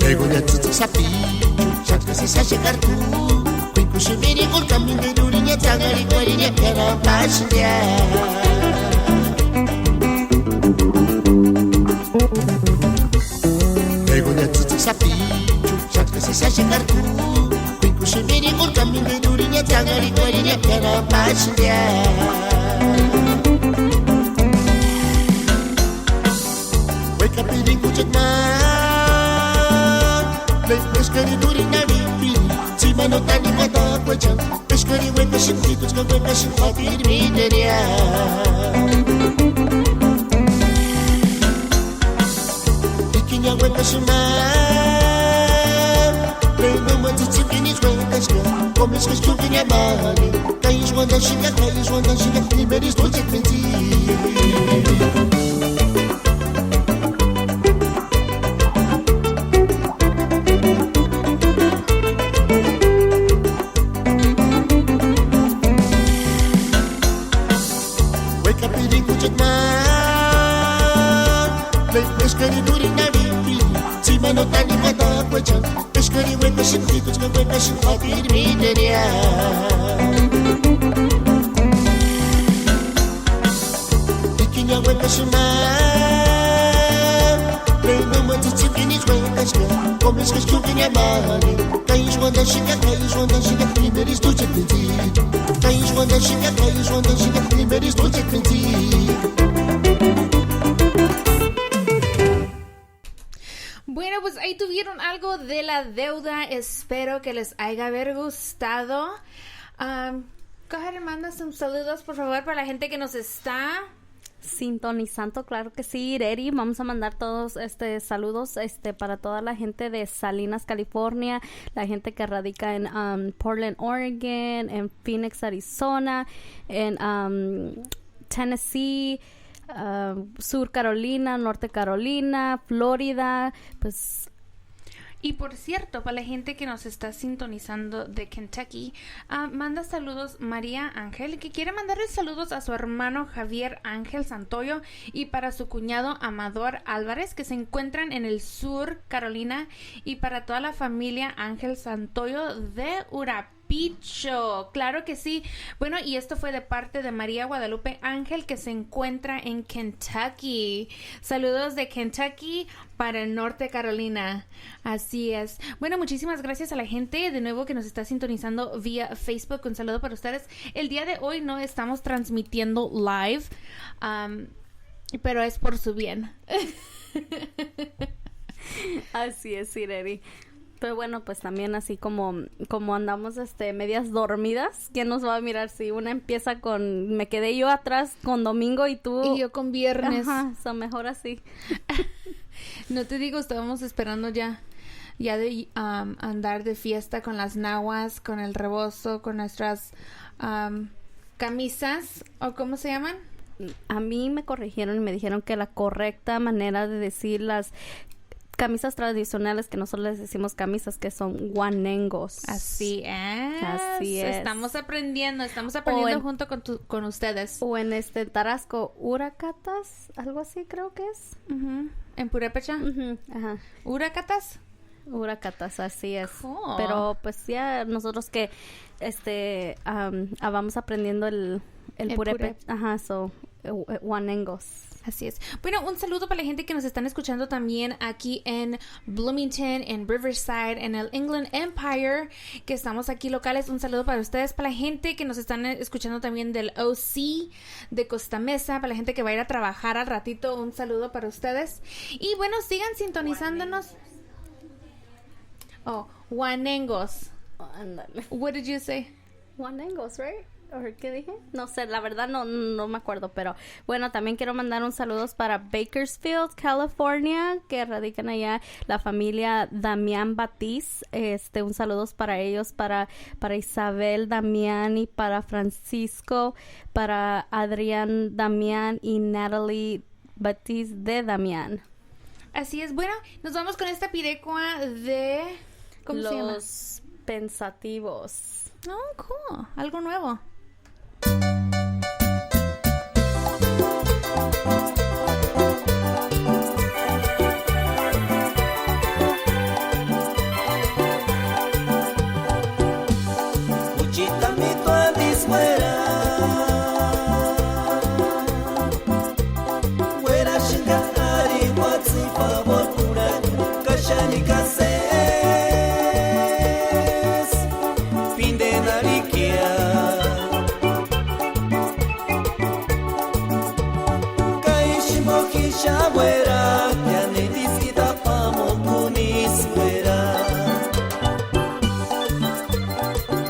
K: Egonya tutu sapi Chatka se sa chegar tu Kushimiri kul kaminde durinya tangari kwarinya kana pasnya Egonya tutu sapi Chatka se sa chegar tu Kushimiri kul kaminde durinya tangari kwarinya kana pasnya Wake up in kucak man Peskari durinya lipi Cimano tani mata kwachan Peskari weka shinti kuchka weka shinti mideria Ikinya weka shiman Reino matiti kini zwekashka Komis kashtukinya mali Kais wanda shinga Nimeris dolce kventi Peskari durinya lipi Cimano tani mata kwachan Peskari weka shinti kuchka weka shinti mideria Ikinya weka shiman Reino matiti kini zwekashka Komis kashtukinya mali Kais wanda shinga Nimeris dolce kventi Kais wanda shinga Nimeris dolce kventi
E: Bueno, pues ahí tuvieron algo de la deuda. Espero que les haya gustado. Go ahead and manda some saludos, por favor, para la gente que nos está
G: sintonizando. Claro que sí, Ireri. Vamos a mandar todos saludos para toda la gente de Salinas, California, la gente que radica en Portland, Oregon, en Phoenix, Arizona, en Tennessee, Sur Carolina, Norte Carolina, Florida, pues.
E: Y por cierto, para la gente que nos está sintonizando de Kentucky, manda saludos María Ángel, que quiere mandarle saludos a su hermano Javier Ángel Santoyo y para su cuñado Amador Álvarez, que se encuentran en el Sur Carolina, y para toda la familia Ángel Santoyo de Urapicho. Claro que sí. Bueno, y esto fue de parte de María Guadalupe Ángel, que se encuentra en Kentucky. Saludos de Kentucky para el Norte Carolina. Así es. Bueno, muchísimas gracias a la gente de nuevo que nos está sintonizando vía Facebook. Un saludo para ustedes. El día de hoy no estamos transmitiendo live, pero es por su bien.
G: Así es, Ireri. Pero bueno, pues también así como andamos medias dormidas, ¿quién nos va a mirar si una empieza con me quedé yo atrás con domingo y tú
E: y yo con viernes?
G: Ajá, mejor así.
E: No te digo, estábamos esperando ya de andar de fiesta con las nahuas, con el rebozo, con nuestras camisas, o ¿cómo se llaman?
G: A mí me corrigieron y me dijeron que la correcta manera de decir las camisas tradicionales, que nosotros les decimos camisas, que son guanengos.
E: Así es.
G: Así es.
E: Estamos aprendiendo junto con ustedes.
G: O en Tarasco, huracatas, algo así creo que es.
E: En Purépecha.
G: Ajá.
E: ¿Huracatas?
G: Huracatas, así es.
E: Cool.
G: Pero pues ya nosotros que vamos aprendiendo el purépecha. Ajá, Wanengos.
E: Así es. Bueno, un saludo para la gente que nos están escuchando también aquí en Bloomington, en Riverside, en el Inland Empire, que estamos aquí locales. Un saludo para ustedes, para la gente que nos están escuchando también del OC, de Costa Mesa, para la gente que va a ir a trabajar al ratito. Un saludo para ustedes. Y bueno, sigan sintonizándonos. Oh, Wanengos.
G: Oh, ándale.
E: What did you say?
G: Wanengos, right? ¿Qué dije? No sé, la verdad no me acuerdo, pero bueno, también quiero mandar un saludos para Bakersfield, California, que radican allá la familia Damián Batiz. Un saludos para ellos, para Isabel Damián y para Francisco, para Adrián Damián y Natalie Batiz de Damián.
E: Así es. Bueno, nos vamos con esta pirecua de... ¿Cómo se llama?
G: Los Pensativos.
E: Oh, cool. Algo nuevo.
H: Uchita mi tuandis fuera fuera shinga ari watsi favor pura kashani kases fin de narikia Shawera, ya ne disita pamo kunis fuera.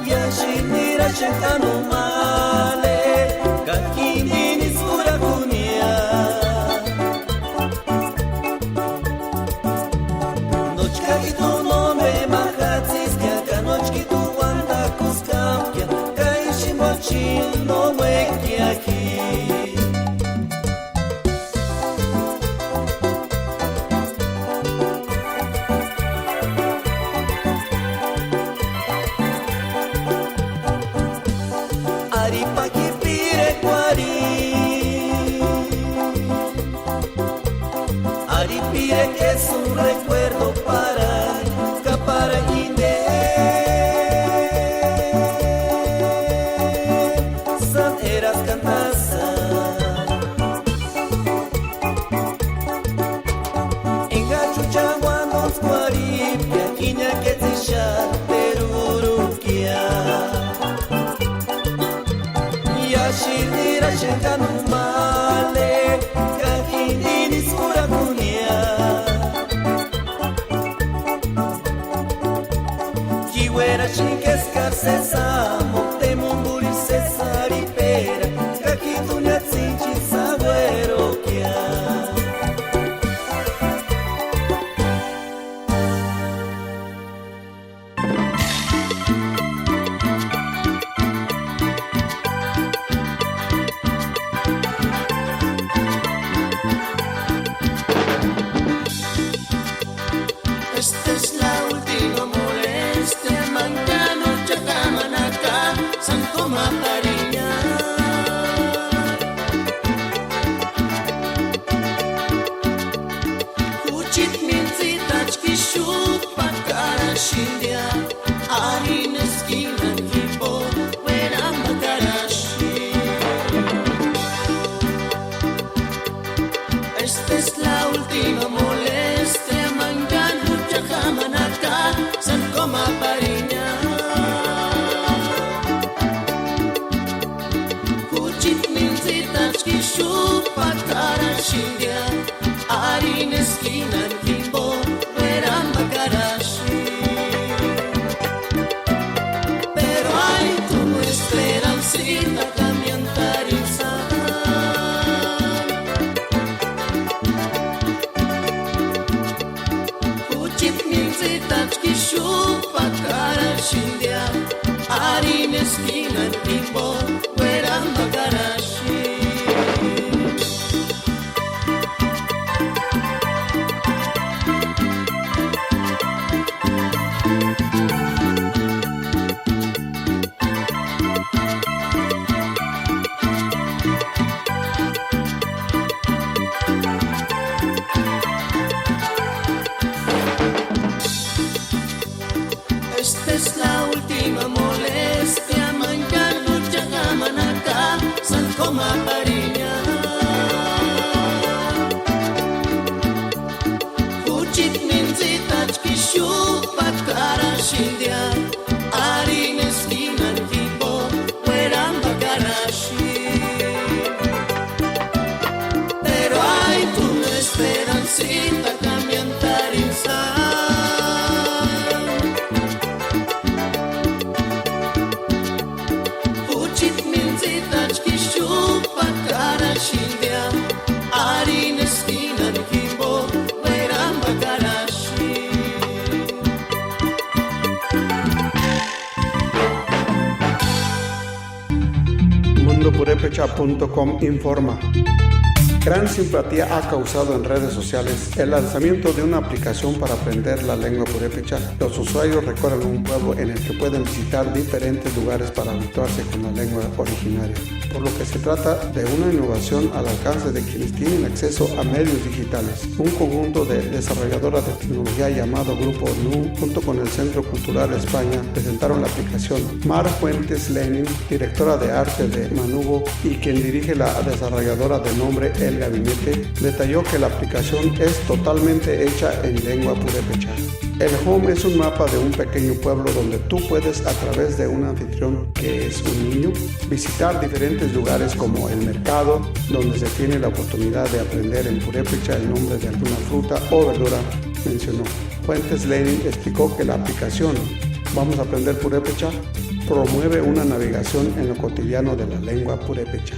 H: Ya shinira shekano male, kakini ni sura kunia. Nochka tu nombre mahatis, que acá nochki tu wanda kuskapia, kaishi mochin no weki aquí. Aripire que es un recuerdo para escapar de San eras cantaza en gachucha cuando squaripia quiña que te ya peruruquia y ashirira shenganu male kakini skura kunia kiwera chinkes karsesa mokte mumburi sesari pera kakitunya tsinchi sagüero kia
K: Esta es la última molestia, mancano, chacamanacá, Santo Mapariña. Uchit minzitach kishupa cara shindia, arin esquina kipo, weramba karashi. Esta es la última molestia, mancano, chacamanacá, Santo Mapariña. Uchit minzitach kishupa cara shindia, arin esquina kipo, weramba karashi. Pero hay como esperancita cambiantarizar. Uchit minzitach kishupa cara shindia, arin esquina kipo, weramba karashi. Esta es la última molestia, mancano,
H: mincita cambiantar Uchit mincita chkishupa cara shindia Arin esquina de kimbo Veramba karashi
A: MundoPurepecha.com informa. Gran simpatía ha causado en redes sociales el lanzamiento de una aplicación para aprender la lengua purépecha. Los usuarios recorren un pueblo en el que pueden visitar diferentes lugares para habituarse con la lengua originaria, por lo que se trata de una innovación al alcance de quienes tienen acceso a medios digitales. Un conjunto de desarrolladoras de tecnología llamado Grupo NU, junto con el Centro Cultural España, presentaron la aplicación. Mar Fuentes Lenin, directora de arte de Manubo y quien dirige la desarrolladora de nombre El Gabinete, detalló que la aplicación es totalmente hecha en lengua purépecha. El Home es un mapa de un pequeño pueblo donde tú puedes, a través de un anfitrión que es un niño, visitar diferentes lugares como el mercado, donde se tiene la oportunidad de aprender en purépecha el nombre de alguna fruta o verdura, mencionó. Fuentes Lenin explicó que la aplicación Vamos a aprender purépecha promueve una navegación en lo cotidiano de la lengua purépecha.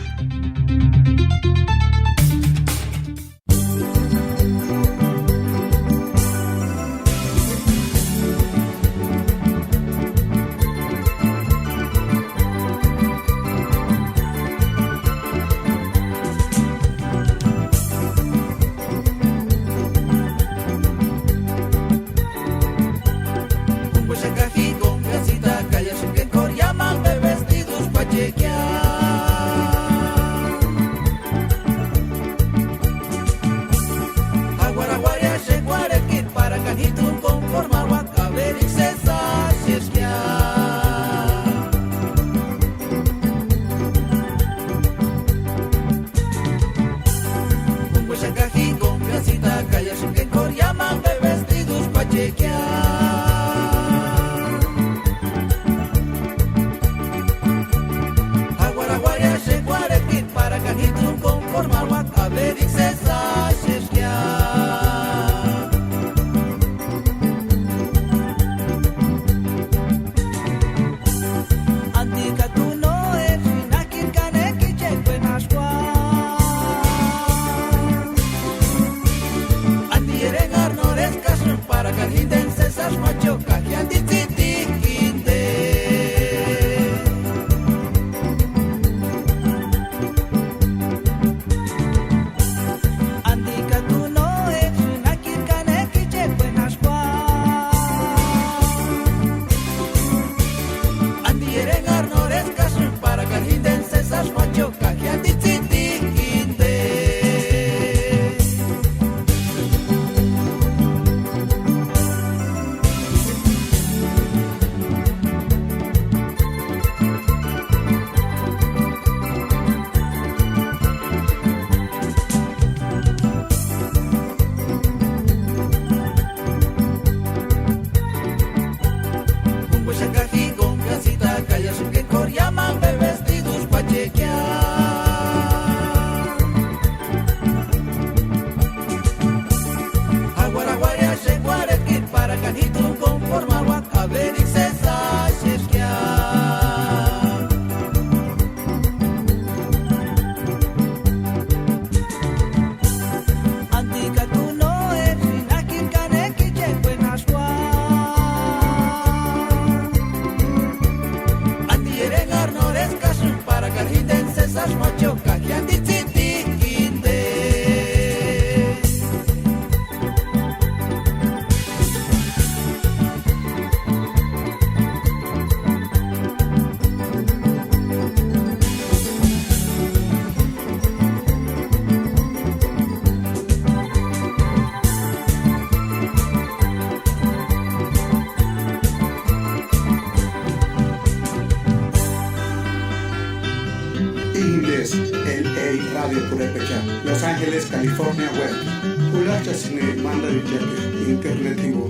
A: Radio Purépecha, Los Ángeles, California Web. Kulacha Cine Manda Villete, Internet Vivo.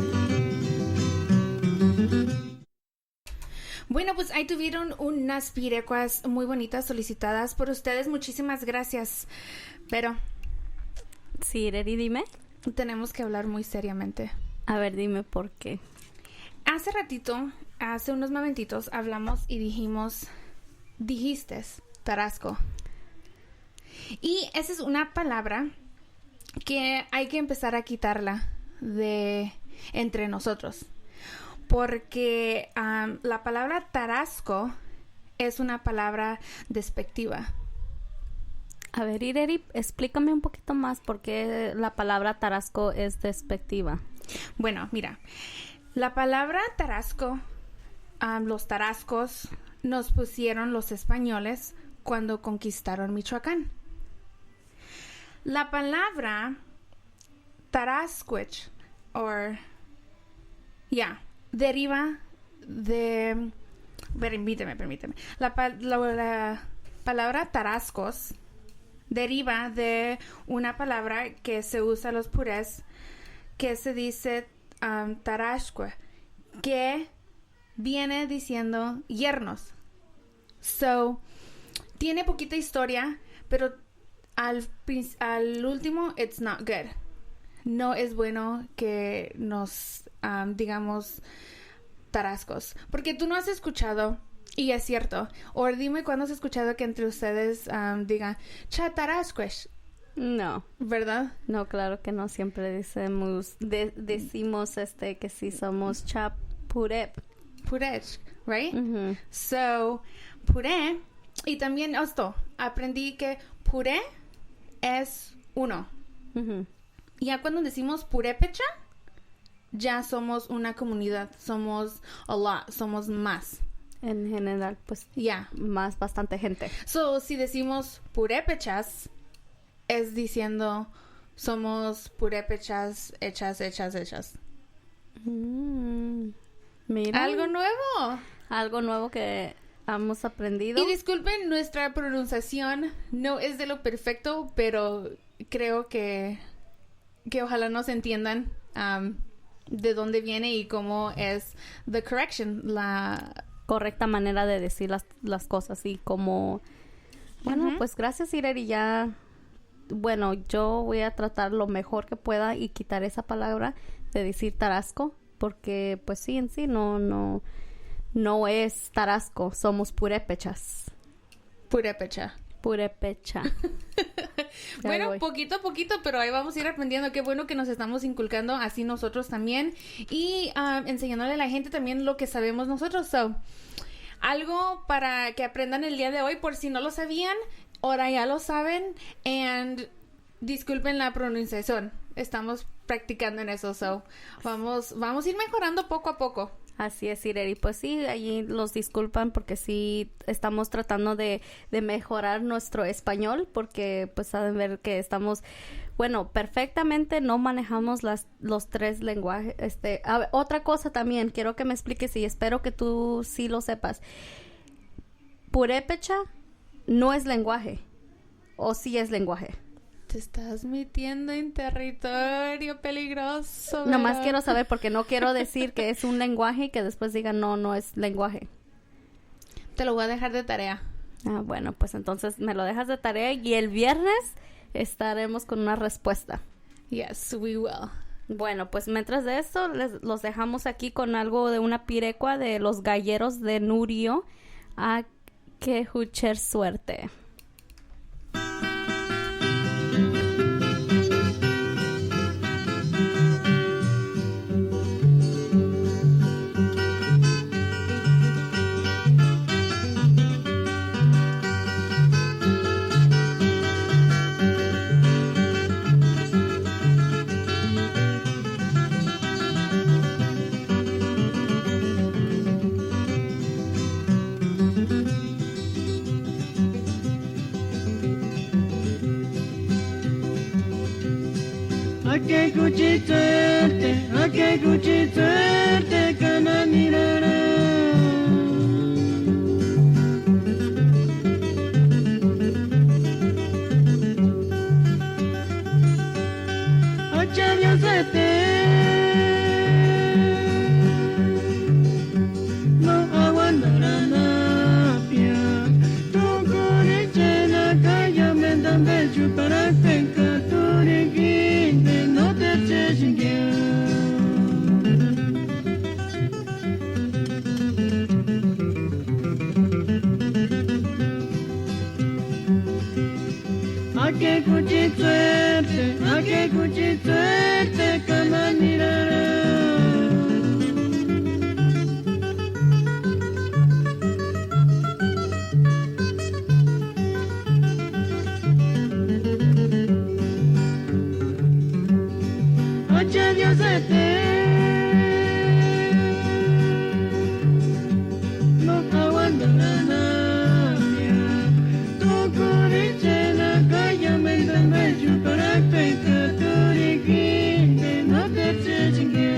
E: Bueno, pues ahí tuvieron unas pirecuas muy bonitas solicitadas por ustedes. Muchísimas gracias. Pero...
G: Sí, Reri, dime.
E: tenemos que hablar muy seriamente.
G: A ver, dime por qué.
E: Hace ratito, hace unos momentitos, hablamos y dijiste tarasco. Y esa es una palabra que hay que empezar a quitarla de entre nosotros. Porque la palabra tarasco es una palabra despectiva.
G: A ver, Ireri, explícame un poquito más por qué la palabra tarasco es despectiva.
E: Bueno, mira, la palabra tarasco, los tarascos nos pusieron los españoles cuando conquistaron Michoacán. La palabra tarascuich, deriva de... Permíteme. La palabra tarascos deriva de una palabra que se usa en los purés que se dice tarasque, que viene diciendo yernos. So, tiene poquita historia, pero al último, it's not good. No es bueno que nos digamos tarascos, porque tú no has escuchado, y es cierto, o dime cuándo has escuchado que entre ustedes digan chatarasques.
G: No.
E: ¿Verdad?
G: No, claro que no. Siempre decimos que sí somos chapurep.
E: Purech, right?
G: Mm-hmm.
E: So, puré, y también esto, aprendí que puré es uno.
G: Mm-hmm.
E: Ya cuando decimos purépecha, ya somos una comunidad, somos a lot, somos más.
G: En general, pues, más bastante gente.
E: So, si decimos purépechas, es diciendo somos purépechas hechas.
G: Mira.
E: Algo nuevo.
G: Algo nuevo que hemos aprendido.
E: Y disculpen, nuestra pronunciación no es de lo perfecto, pero creo que ojalá nos entiendan de dónde viene y cómo es the correction, la
G: correcta manera de decir las cosas y como... Bueno, pues gracias, Ireri, ya... Bueno, yo voy a tratar lo mejor que pueda y quitar esa palabra de decir tarasco, porque pues sí, en sí no es tarasco, somos purépechas.
E: Purépecha. Bueno, poquito a poquito, pero ahí vamos a ir aprendiendo. Qué bueno que nos estamos inculcando así nosotros también y enseñándole a la gente también lo que sabemos nosotros. So, algo para que aprendan el día de hoy, por si no lo sabían, ahora ya lo saben. And disculpen la pronunciación, estamos practicando en eso. So, vamos a ir mejorando poco a poco.
G: Así es, Ireri. Pues sí, allí los disculpan porque sí estamos tratando de mejorar nuestro español porque pues saben ver que estamos, bueno, perfectamente no manejamos los tres lenguajes. A ver, otra cosa también, quiero que me expliques y espero que tú sí lo sepas. Purépecha no es lenguaje, ¿o sí es lenguaje?
E: Te estás metiendo en territorio peligroso. ¿Verdad?
G: Nomás quiero saber porque no quiero decir que es un lenguaje y que después digan no es lenguaje.
E: Te lo voy a dejar de tarea.
G: Bueno, pues entonces me lo dejas de tarea y el viernes estaremos con una respuesta.
E: Yes, we will.
G: Bueno, pues mientras de eso los dejamos aquí con algo de una pirecua de los galleros de Nurio. A que jucher suerte.
D: Ake kuchiterte kana mirara. Acharya sete no aguantará pia. Tokore chena kaya mendambe chupara tenka turi kinde no te noche Dios no aguanta la navia, tu curichena calla me dan para pecar tu riquín, no te chingue.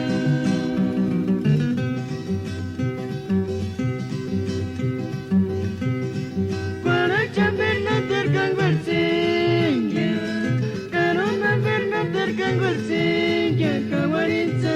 D: Para chamber no tercan versinga, carona ver no tercan versinga, caguaritza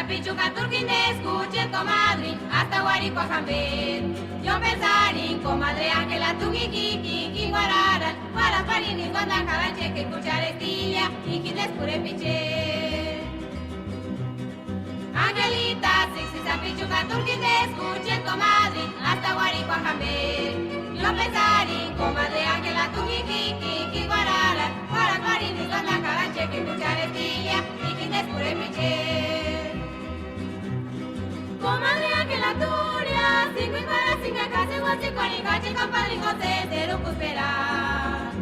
L: Pichuca, Turquines, Cuche, comadre, hasta Guarico, Jambet. Yo pensarín, comadre Ángela, Tuquiqui, Guarara, para Parinis, Guanda, Caranche, que escuchar estilla, y Quines, Pure Piche. Angelita, Sixisa, Pichuca, Turquines, Cuche, comadre, hasta Guarico, Jambet. Yo pensarín, comadre Ángela, Tuquiqui, Guarara, para Parinis, Guanda, Caranche, que escuchar estilla, y Quines, Pure Piche. Comadre Ángela Turia, cinco y para cinco, casi guachi, cuanicachi, compadre José, cero cuspera.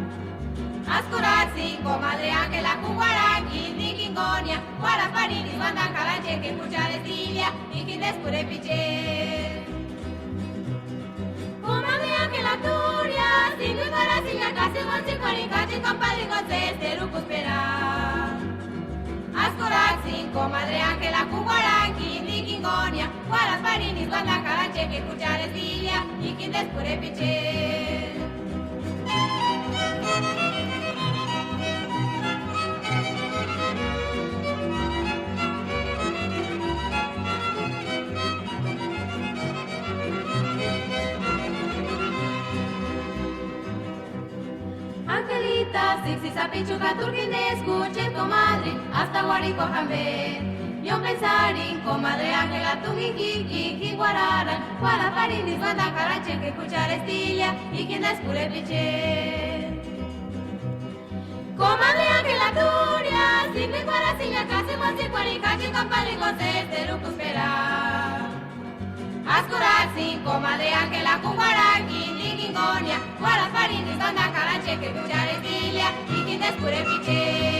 L: Ascuraxi, comadre Ángela, Cuguaraqui, Niquingonia, Guaraparinis, Banda Calanche, que escuchar estilia, y Quines Pure Piche. Comadre Ángela Turia, cinco y para cinco, casi guachi, cuanicachi, compadre José, cero cuspera. Ascoraxi, comadre Ángela, Cuguaraqui, Niquingonia, Guaraparinis, Guanda, Caranche, que escuchar estilla, y Quines Pure Piche. Angelita, Sixisa, Pichuca, Turquines, escuchen, comadre, hasta Guarico, Jambet. Yo pensarín, comadre Ángela, Tuquiqui, Guarara, Guaraparinis, Banda, Caranche, que escuchar estilla, y Quines Pure Piche. Comadre Ángela Turia, cinco y para cinco, casi guachi, cuanicachi, compadre José, cero cuspera. Ascuraxi, comadre Ángela, Cuguaraqui, Niquingonia, Guaraparinis, Banda, Caranche, que escuchar estilla, y Quines Pure Piche.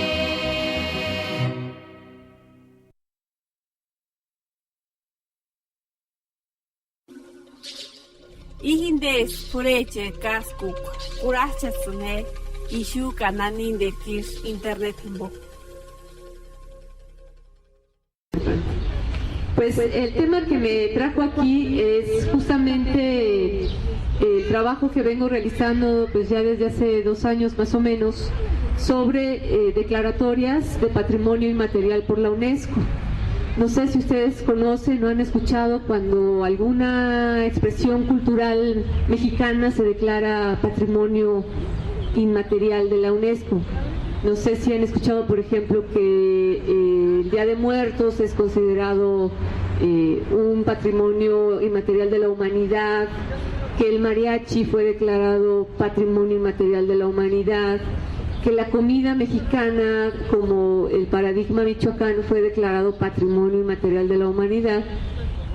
F: Ihindes pureche kaskuk, kurachasune, ishu kananin de kirs internet mbo.
M: Pues el tema que me trajo aquí es justamente el trabajo que vengo realizando pues ya desde hace 2 años más o menos sobre declaratorias de patrimonio inmaterial por la UNESCO. No sé si ustedes conocen o han escuchado cuando alguna expresión cultural mexicana se declara patrimonio inmaterial de la UNESCO. No sé si han escuchado, por ejemplo, que el Día de Muertos es considerado un patrimonio inmaterial de la humanidad, que el mariachi fue declarado patrimonio inmaterial de la humanidad, que la comida mexicana, como el paradigma michoacano, fue declarado patrimonio inmaterial de la humanidad,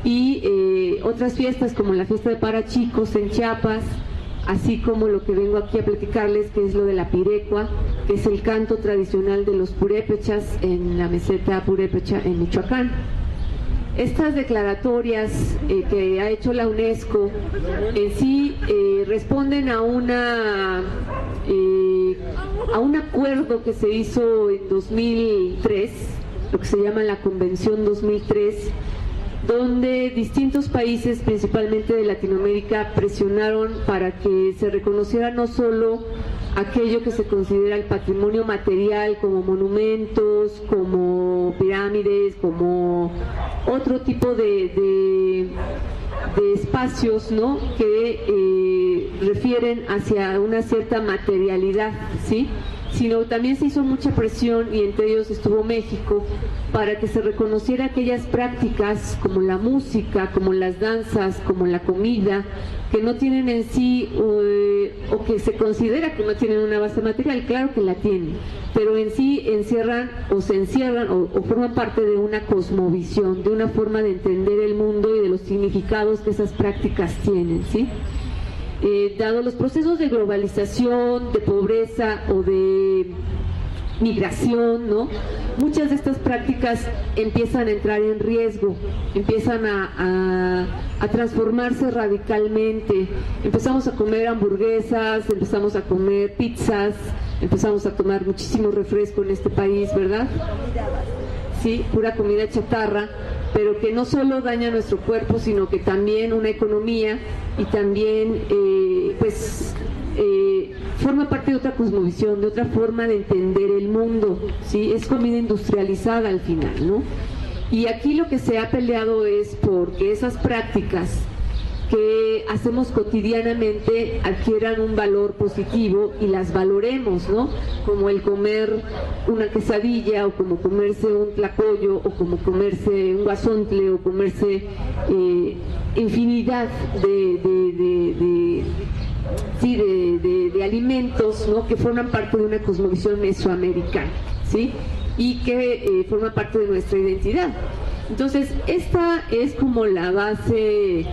M: y otras fiestas como la fiesta de Parachicos en Chiapas, así como lo que vengo aquí a platicarles, que es lo de la pirecua, que es el canto tradicional de los purépechas en la meseta purépecha en Michoacán. Estas declaratorias que ha hecho la UNESCO en sí responden a un acuerdo que se hizo en 2003, lo que se llama la Convención 2003, donde distintos países, principalmente de Latinoamérica, presionaron para que se reconociera no solo aquello que se considera el patrimonio material, como monumentos, como pirámides, como otro tipo de espacios, ¿no?, que refieren hacia una cierta materialidad, ¿sí?, sino también se hizo mucha presión, y entre ellos estuvo México, para que se reconociera aquellas prácticas como la música, como las danzas, como la comida, que no tienen en sí, o que se considera que no tienen una base material. Claro que la tienen, pero en sí encierran o forman parte de una cosmovisión, de una forma de entender el mundo y de los significados que esas prácticas tienen, ¿sí? Dado los procesos de globalización, de pobreza o de migración, ¿no?, muchas de estas prácticas empiezan a entrar en riesgo, empiezan a transformarse radicalmente. Empezamos a comer hamburguesas, empezamos a comer pizzas, empezamos a tomar muchísimo refresco en este país, ¿verdad? Sí, pura comida chatarra, pero que no solo daña nuestro cuerpo, sino que también una economía, y también forma parte de otra cosmovisión, de otra forma de entender el mundo, ¿sí? Es comida industrializada al final, ¿no? Y aquí lo que se ha peleado es porque esas prácticas que hacemos cotidianamente adquieran un valor positivo y las valoremos, ¿no? Como el comer una quesadilla, o como comerse un tlacoyo, o como comerse un guasontle, o comerse infinidad de alimentos, ¿no? Que forman parte de una cosmovisión mesoamericana, ¿sí? Y que forma parte de nuestra identidad. Entonces, esta es como la base,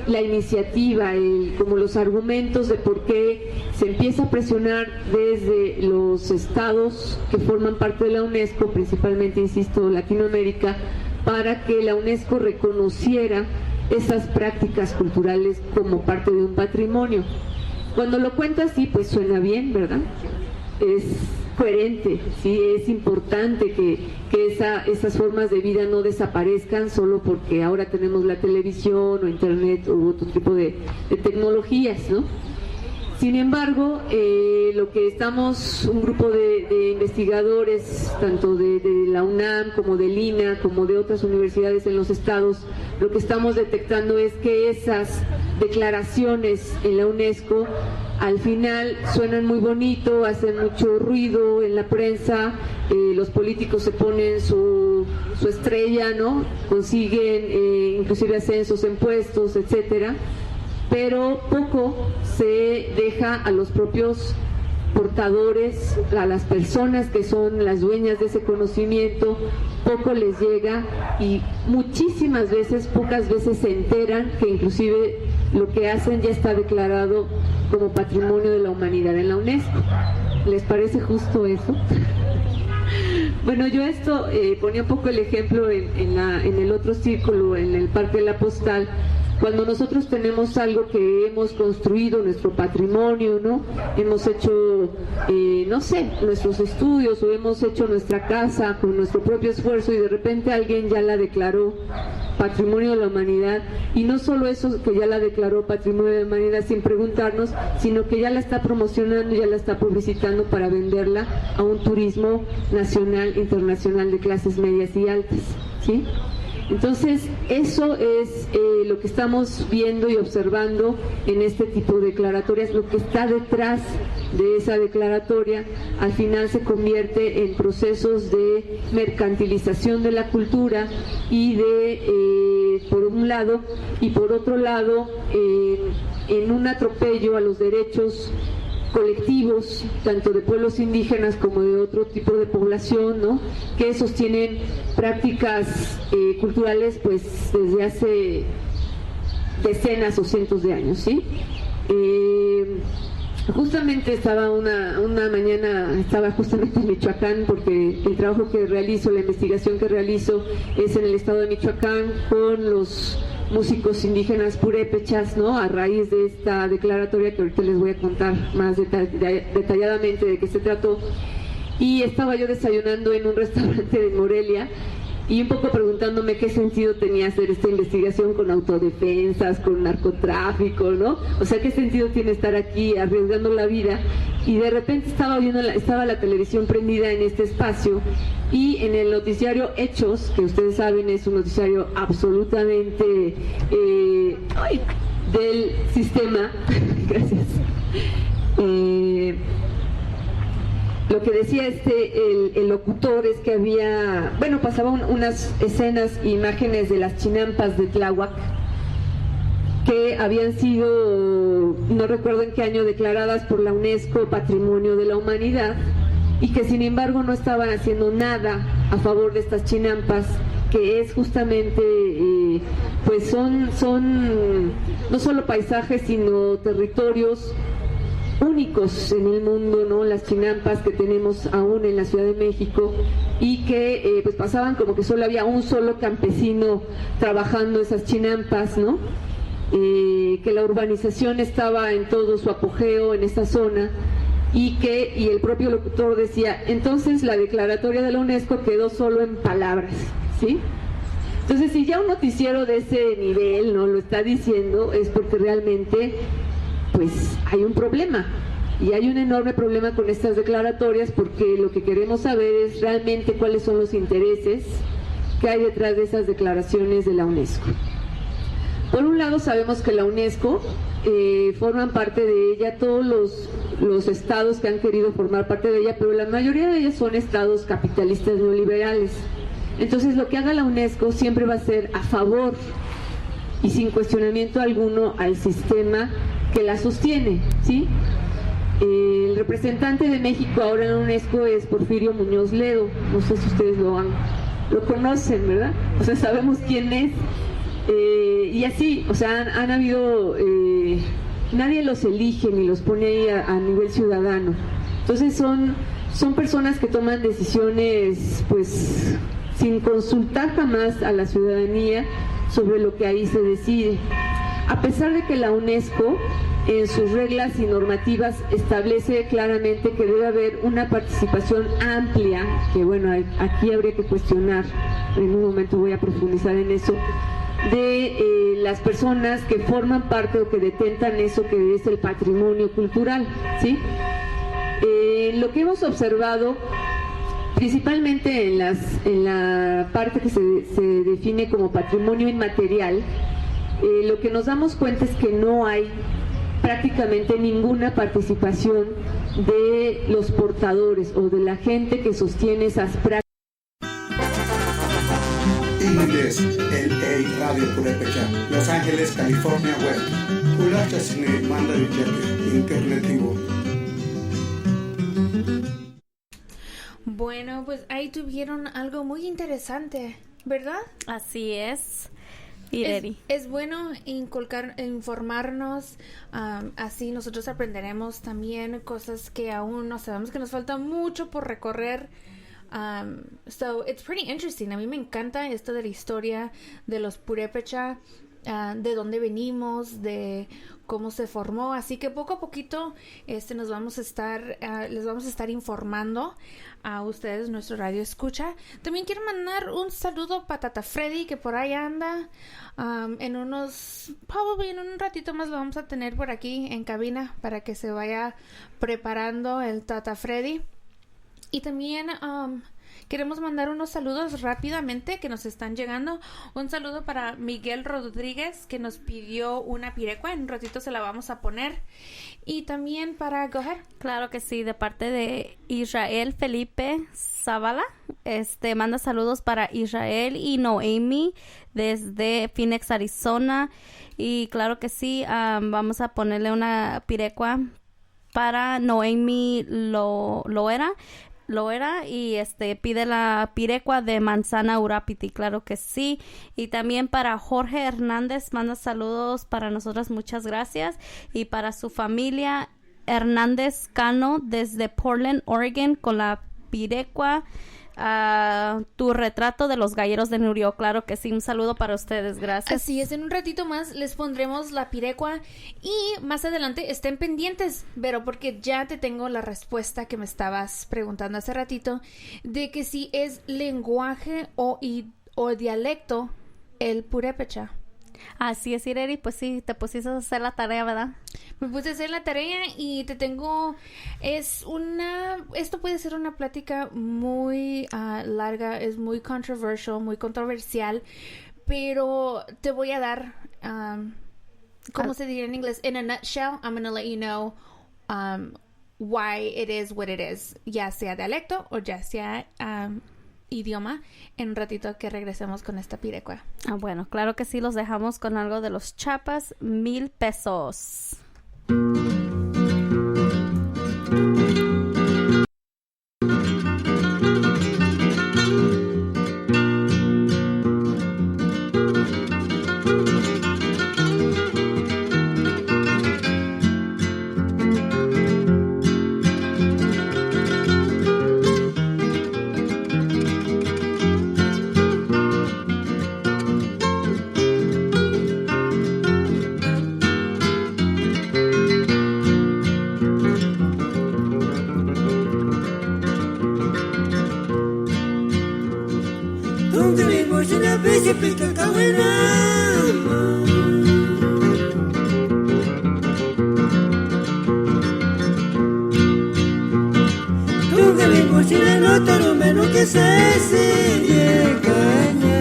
M: la iniciativa, como los argumentos de por qué se empieza a presionar desde los estados que forman parte de la UNESCO, principalmente, insisto, Latinoamérica, para que la UNESCO reconociera esas prácticas culturales como parte de un patrimonio. Cuando lo cuento así, pues suena bien, ¿verdad? Es coherente, sí, es importante que esas formas de vida no desaparezcan solo porque ahora tenemos la televisión o internet u otro tipo de tecnologías, ¿no? Sin embargo, lo que estamos, un grupo de investigadores, tanto de la UNAM como del INA, como de otras universidades en los estados, lo que estamos detectando es que esas declaraciones en la UNESCO al final suenan muy bonito, hacen mucho ruido en la prensa, los políticos se ponen su estrella, ¿no? Consiguen inclusive ascensos en puestos, etcétera, pero poco se deja a los propios portadores, a las personas que son las dueñas de ese conocimiento, poco les llega y muchísimas veces, pocas veces se enteran que inclusive lo que hacen ya está declarado como Patrimonio de la Humanidad en la UNESCO. ¿Les parece justo eso? Bueno, yo esto ponía un poco el ejemplo en el otro círculo, en el Parque de la Postal. Cuando nosotros tenemos algo que hemos construido, nuestro patrimonio, ¿no? Hemos hecho, no sé, nuestros estudios, o hemos hecho nuestra casa con nuestro propio esfuerzo, y de repente alguien ya la declaró Patrimonio de la Humanidad, y no solo eso, que ya la declaró Patrimonio de la Humanidad sin preguntarnos, sino que ya la está promocionando, ya la está publicitando para venderla a un turismo nacional, internacional de clases medias y altas, ¿sí? Entonces, eso es lo que estamos viendo y observando en este tipo de declaratorias. Lo que está detrás de esa declaratoria al final se convierte en procesos de mercantilización de la cultura y por un lado, y por otro lado, en un atropello a los derechos colectivos, tanto de pueblos indígenas como de otro tipo de población, ¿no? Que sostienen prácticas culturales pues desde hace decenas o cientos de años, ¿sí? Justamente estaba una mañana, estaba justamente en Michoacán, porque el trabajo que realizo, la investigación que realizo es en el estado de Michoacán con los músicos indígenas purépechas, ¿no? A raíz de esta declaratoria que ahorita les voy a contar más detalladamente de qué se trató. Y estaba yo desayunando en un restaurante de Morelia y un poco preguntándome qué sentido tenía hacer esta investigación con autodefensas, con narcotráfico, ¿no? O sea, qué sentido tiene estar aquí arriesgando la vida. Y de repente estaba la televisión prendida en este espacio, y en el noticiario Hechos, que ustedes saben es un noticiario absolutamente del sistema, gracias, lo que decía el locutor es que había, bueno, pasaban unas escenas, imágenes de las chinampas de Tláhuac, que habían sido, no recuerdo en qué año, declaradas por la UNESCO Patrimonio de la Humanidad, y que sin embargo no estaban haciendo nada a favor de estas chinampas, que es justamente, pues son no solo paisajes, sino territorios únicos en el mundo, ¿no? Las chinampas que tenemos aún en la Ciudad de México, y que pues pasaban como que solo había un solo campesino trabajando esas chinampas, ¿no? Que la urbanización estaba en todo su apogeo en esta zona, y el propio locutor decía, entonces la declaratoria de la UNESCO quedó solo en palabras, ¿sí? Entonces, si ya un noticiero de ese nivel no lo está diciendo, es porque realmente pues hay un problema, y hay un enorme problema con estas declaratorias, porque lo que queremos saber es realmente cuáles son los intereses que hay detrás de esas declaraciones de la UNESCO. Por un lado, sabemos que la UNESCO forman parte de ella todos los estados que han querido formar parte de ella, pero la mayoría de ellos son estados capitalistas neoliberales. Entonces, lo que haga la UNESCO siempre va a ser a favor y sin cuestionamiento alguno al sistema que la sostiene, ¿sí? El representante de México ahora en la UNESCO es Porfirio Muñoz Ledo. No sé si ustedes lo conocen, ¿verdad? O sea, sabemos quién es. Y así, o sea, han habido, nadie los elige ni los pone ahí a nivel ciudadano. Entonces son personas que toman decisiones, pues, sin consultar jamás a la ciudadanía sobre lo que ahí se decide. A pesar de que la UNESCO, en sus reglas y normativas, establece claramente que debe haber una participación amplia, que bueno, aquí habría que cuestionar, en un momento voy a profundizar en eso, de las personas que forman parte o que detentan eso que es el patrimonio cultural, ¿sí? Lo que hemos observado, principalmente en la parte que se define como patrimonio inmaterial, lo que nos damos cuenta es que no hay prácticamente ninguna participación de los portadores o de la gente que sostiene esas prácticas.
C: Indes, LA Radio Purépecha, Los Ángeles, California Web, Ulacha Cine, Manda Villate, Internet Vivo.
E: Bueno, pues ahí tuvieron algo muy interesante, ¿verdad?
G: Así es.
E: Es bueno informarnos, así nosotros aprenderemos también cosas que aún no sabemos, que nos falta mucho por recorrer. So it's pretty interesting. A mí me encanta esto de la historia de los Purépecha, de dónde venimos, de cómo se formó, así que poco a poquito les vamos a estar informando a ustedes, nuestro radio escucha. También quiero mandar un saludo para Tata Freddy, que por ahí anda. En un ratito más lo vamos a tener por aquí en cabina para que se vaya preparando el Tata Freddy. Y también queremos mandar unos saludos rápidamente que nos están llegando. Un saludo para Miguel Rodríguez, que nos pidió una pirecua. En un ratito se la vamos a poner. Y también para Goher.
G: Claro que sí, de parte de Israel Felipe Zavala. Manda saludos para Israel y Noemi desde Phoenix, Arizona. Y claro que sí, vamos a ponerle una pirecua para Noemi Loera y pide la pirecua de manzana urapiti, claro que sí. Y también para Jorge Hernández, manda saludos para nosotras, muchas gracias. Y para su familia Hernández Cano desde Portland, Oregon, con la pirecua tu retrato de los galleros de Nurio, claro que sí, un saludo para ustedes, gracias.
E: Así es, en un ratito más les pondremos la pirecua y más adelante estén pendientes, pero porque ya te tengo la respuesta que me estabas preguntando hace ratito, de que si es lenguaje o dialecto el purépecha.
G: Así es, Ireri, pues sí, te pusiste a hacer la tarea, ¿verdad?
E: Me puse a hacer la tarea y te tengo, esto puede ser una plática muy larga, es muy controversial, pero te voy a dar, ¿cómo se diría en inglés? In a nutshell, I'm going to let you know why it is what it is, ya sea dialecto o ya sea idioma, en un ratito que regresemos con esta pirecua.
G: Bueno, claro que sí, los dejamos con algo de los Chapas, 1,000 pesos.
H: Tú que me cocina no te lo menos que se sigue caña.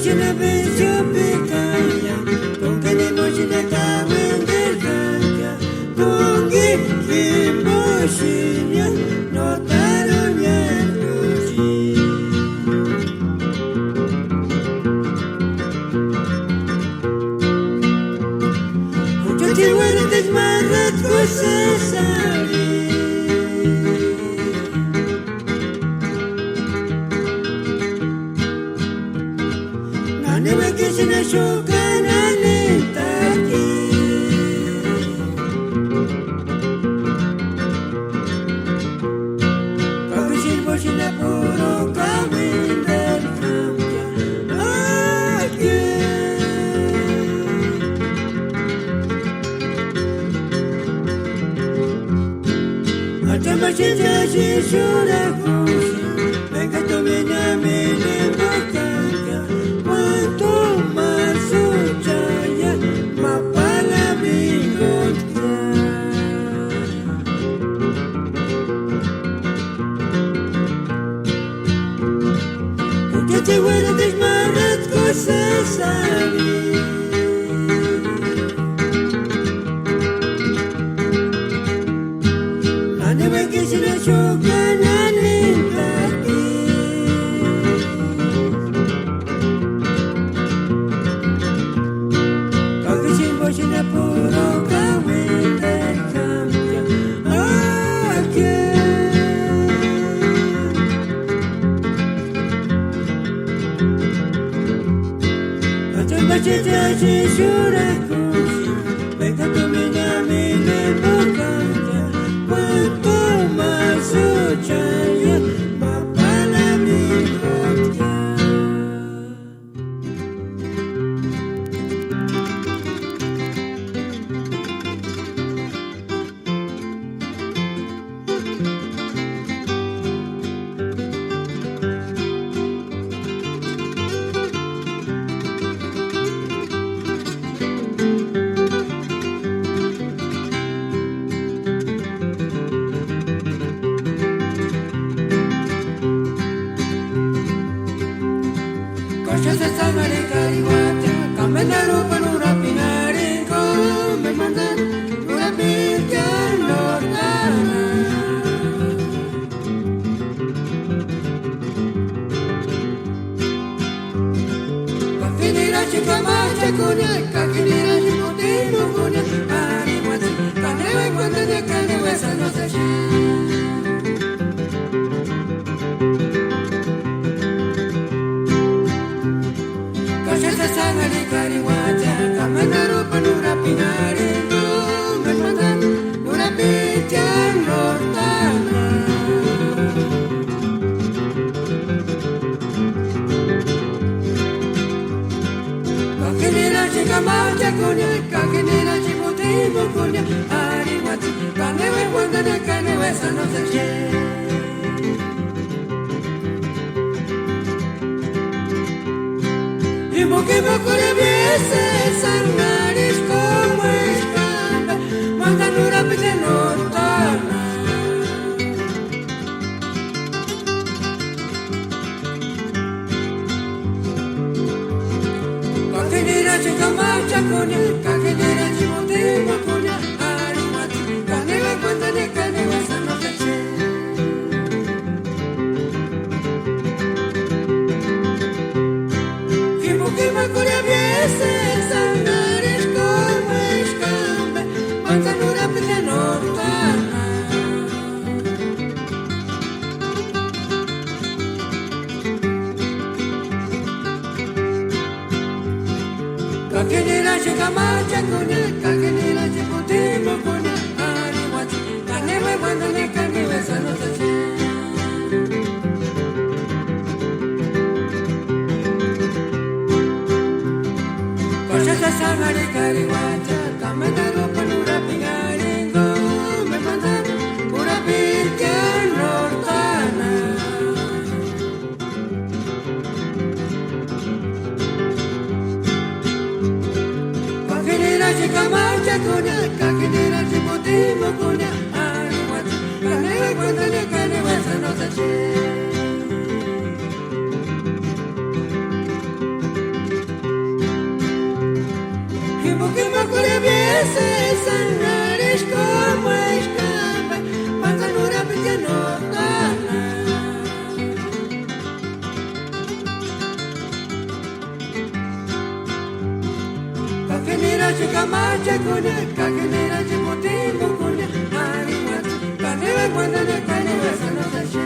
D: mochila pecho picaya, con que ni mochila caben del cancha, con que mochila notaron ya luchi. Mucho te huele desmadrat cosas ali. Nebe que se na shokana lentaki Kabishir boshina puro kamindar kamya Ake Atamashita shishura kushi Venga tu mina mene bokanya Cuanto más suchaya, más para mi contra. Porque te huele desmadrat cosas ali. La neve que se la chocan lenta aquí. Mochila puro kawin del cambia Aten bachete shishura kushi Venga tu mina mine bokanya Cuanto más suchaya Más para mi contra Cosas de Samarica y Guate, Camenaro para una pinarinco, me mandan una pinta nortana. Cafinira chica marcha cuña, cafinira chipotino cuña, arimuati, caneva y cuenta de caneva esa no se Carihuacha, Camanaro panura pinaringo, me mandan una pincha nortana. Caquenera chica marcha cuña, caquenera chipotimo cuña, arihuachi, caneva y cuenta de caneva esa no se que me ocurre viese sangaris como escanda, mandan una pizza nortana. Caquenera chica marcha con él, caquenera chimotimo con él, arimachi, canela cuenta de canela esa no se que me ocurre viese sangaris como escambe, mandan una pizza nortana. Caquenera chica marcha con él, caquenera chipotimo con él, arimachi, canela cuenta de canela esa no se Samari Carihuacha, Camanaro panura pinaringo, me mandan una pinta nortana. Caquenera chica marcha con él, caquenera chipotimo con él, arihuacha, canela cuenta de canela esa no se kamacha kunya kakinera chipotimo kunya ariwat kanera cuando le kanera sana sasha.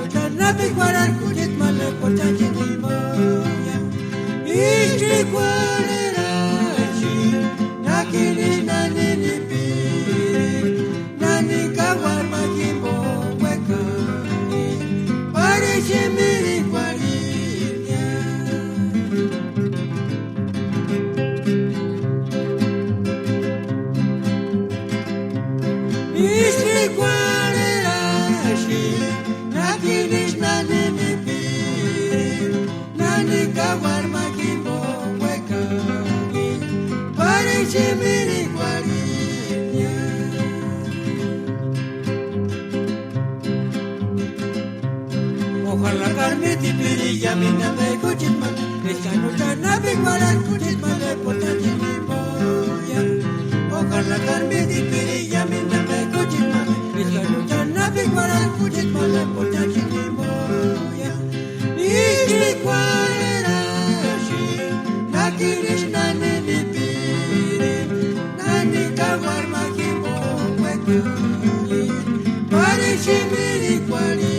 D: Ojalá napi kwarar kulit male portaje ni moya Ishri kwarerashi nakini nani ni piri nani kawar magimbo wekani pare shemiri kwarinya Ishri kwarerashi nakini nani ni piri nani kawar magimbo wekani pare shemiri kwarinya Ojalá carne ti pirilla minna me kuchit man Eskano chana bigwaran kuchit man le potaje ni moya Ojalá carne ti pirilla minna me kuchit man Eskano chana bigwaran kuchit man le potaje ni moya Ishri kwarerashi nakirish nani ni piri Nani kawar magimbo wekani Pare shimiri kwari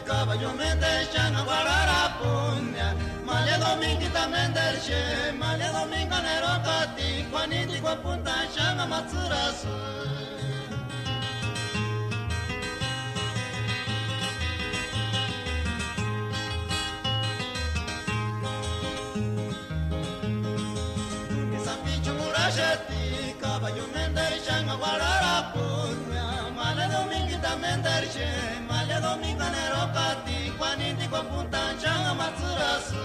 H: Caballo mendesha no guarara punya Male dominguita mendeshe Male domingo nero kati Juaniti kwa punta shanga matsurasu Misapichu murashati Caballo mendesha no guarara punya Male dominguita mendeshe Male domingo nero kati Juaniti kwa punta shanga matsurasu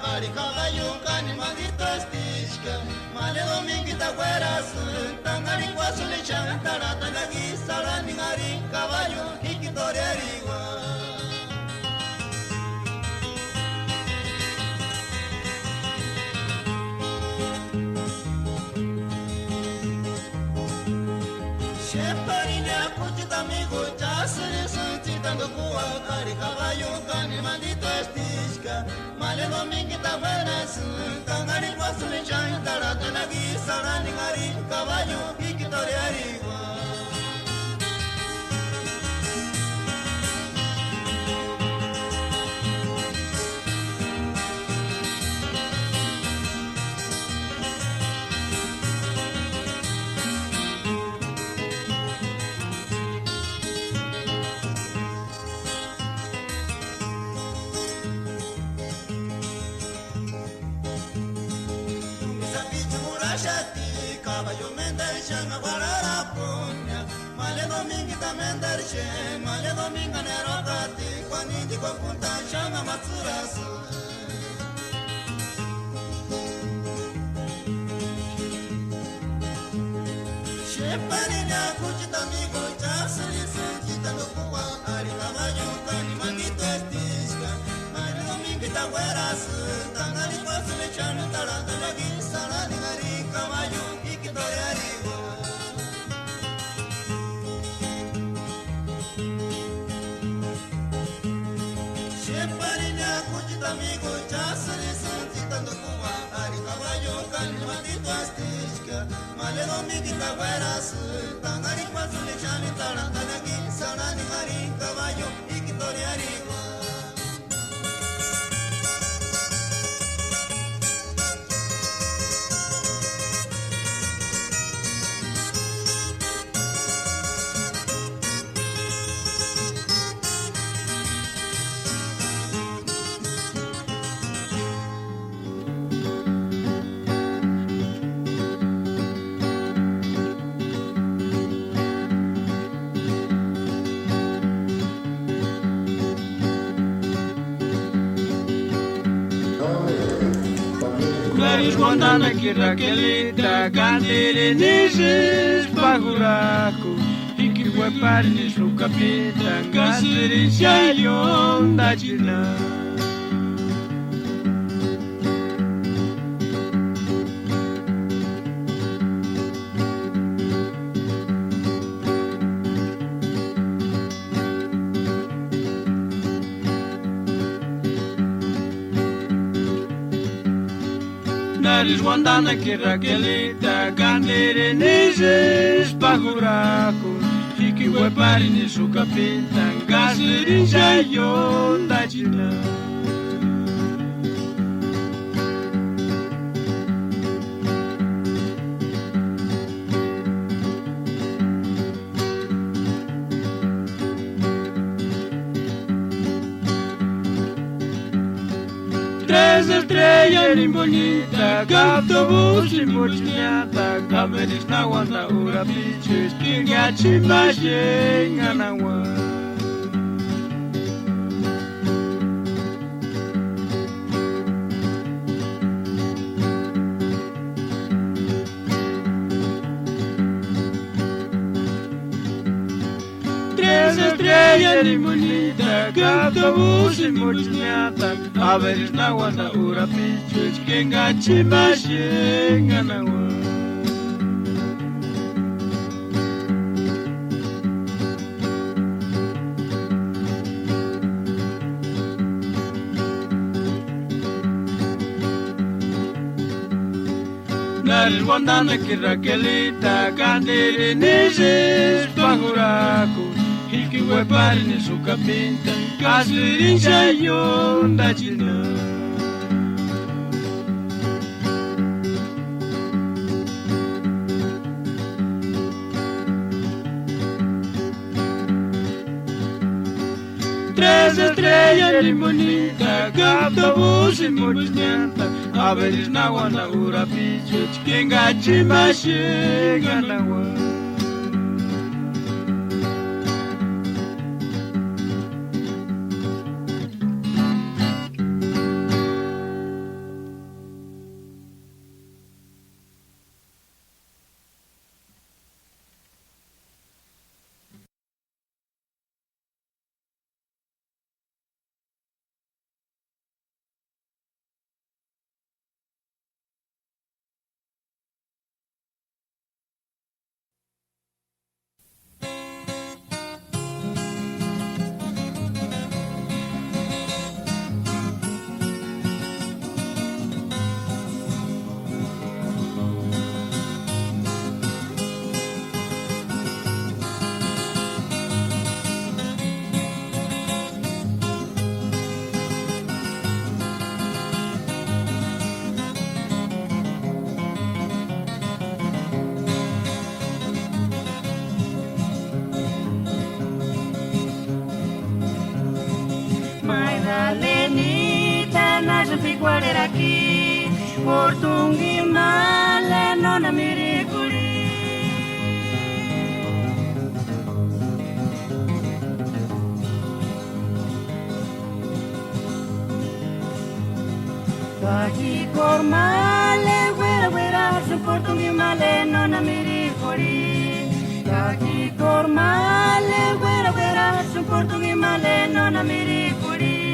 H: Kari caballo cani maldito estisca Male dominguita güeras Tangari guasule chantara Tangagi salani ngari caballo Hikitoriarigua Sheparina kuchita amigo Chasere sentitando kuwa Kari caballo cani maldito estisca Male dominguita buenas, tangari guasule chantara, tanagi sarani ngari, caballo hikitoriarigua. Caballo mendesha na guarara punya Male domingo também darche, male domingo nerokati, quando com punta chama matsurasu. Sheparina kuchita migo chasali sentita no kuwa, ari caballo cani maldito estisca, male domingo ta guerasu, tangani pasu le chano taranta la guisara de ari caballo y que tore arriba. Sheparina kuchita migo chasali sentita no kuwa, ari caballo cani maldito estisca, male domingo ta guerasu, tangani pasu le chano taranta la guisara de ari caballo y que tore arriba.
J: Guandana que Raquelita, Candere Neses, Baguraco, e que Guepari Nesu Capita, Gasiri Shayon da China. Naris Guandana que Raquelita, Candere Neses, Baguraco, e que Guepari Nesu Capita, Gasiri Shayon da China. Tres estrellas en bonita, autobús y mochilata, caberes na guanta ura piches, que gachi machen anawa. Tres estrellas en bonita, autobús y mochilata, caberes na guanta ura piches, que gachi machen anawa. Naris Guandana que Raquelita, Candere Neses, Baguraco, e que Guepari Nesu Capita, Gasiri Shayon da China. Tres estrellas en bonita, autobús y mochilata, averes na guana ura piches, que gachi machen anawa.
D: guarera aqui, portungi male non miriculi. Kaki kormale, wera wera, suporto mi male, non amiri kori. Kaki kormale, wera wera, suporto mi male, non amiri kori.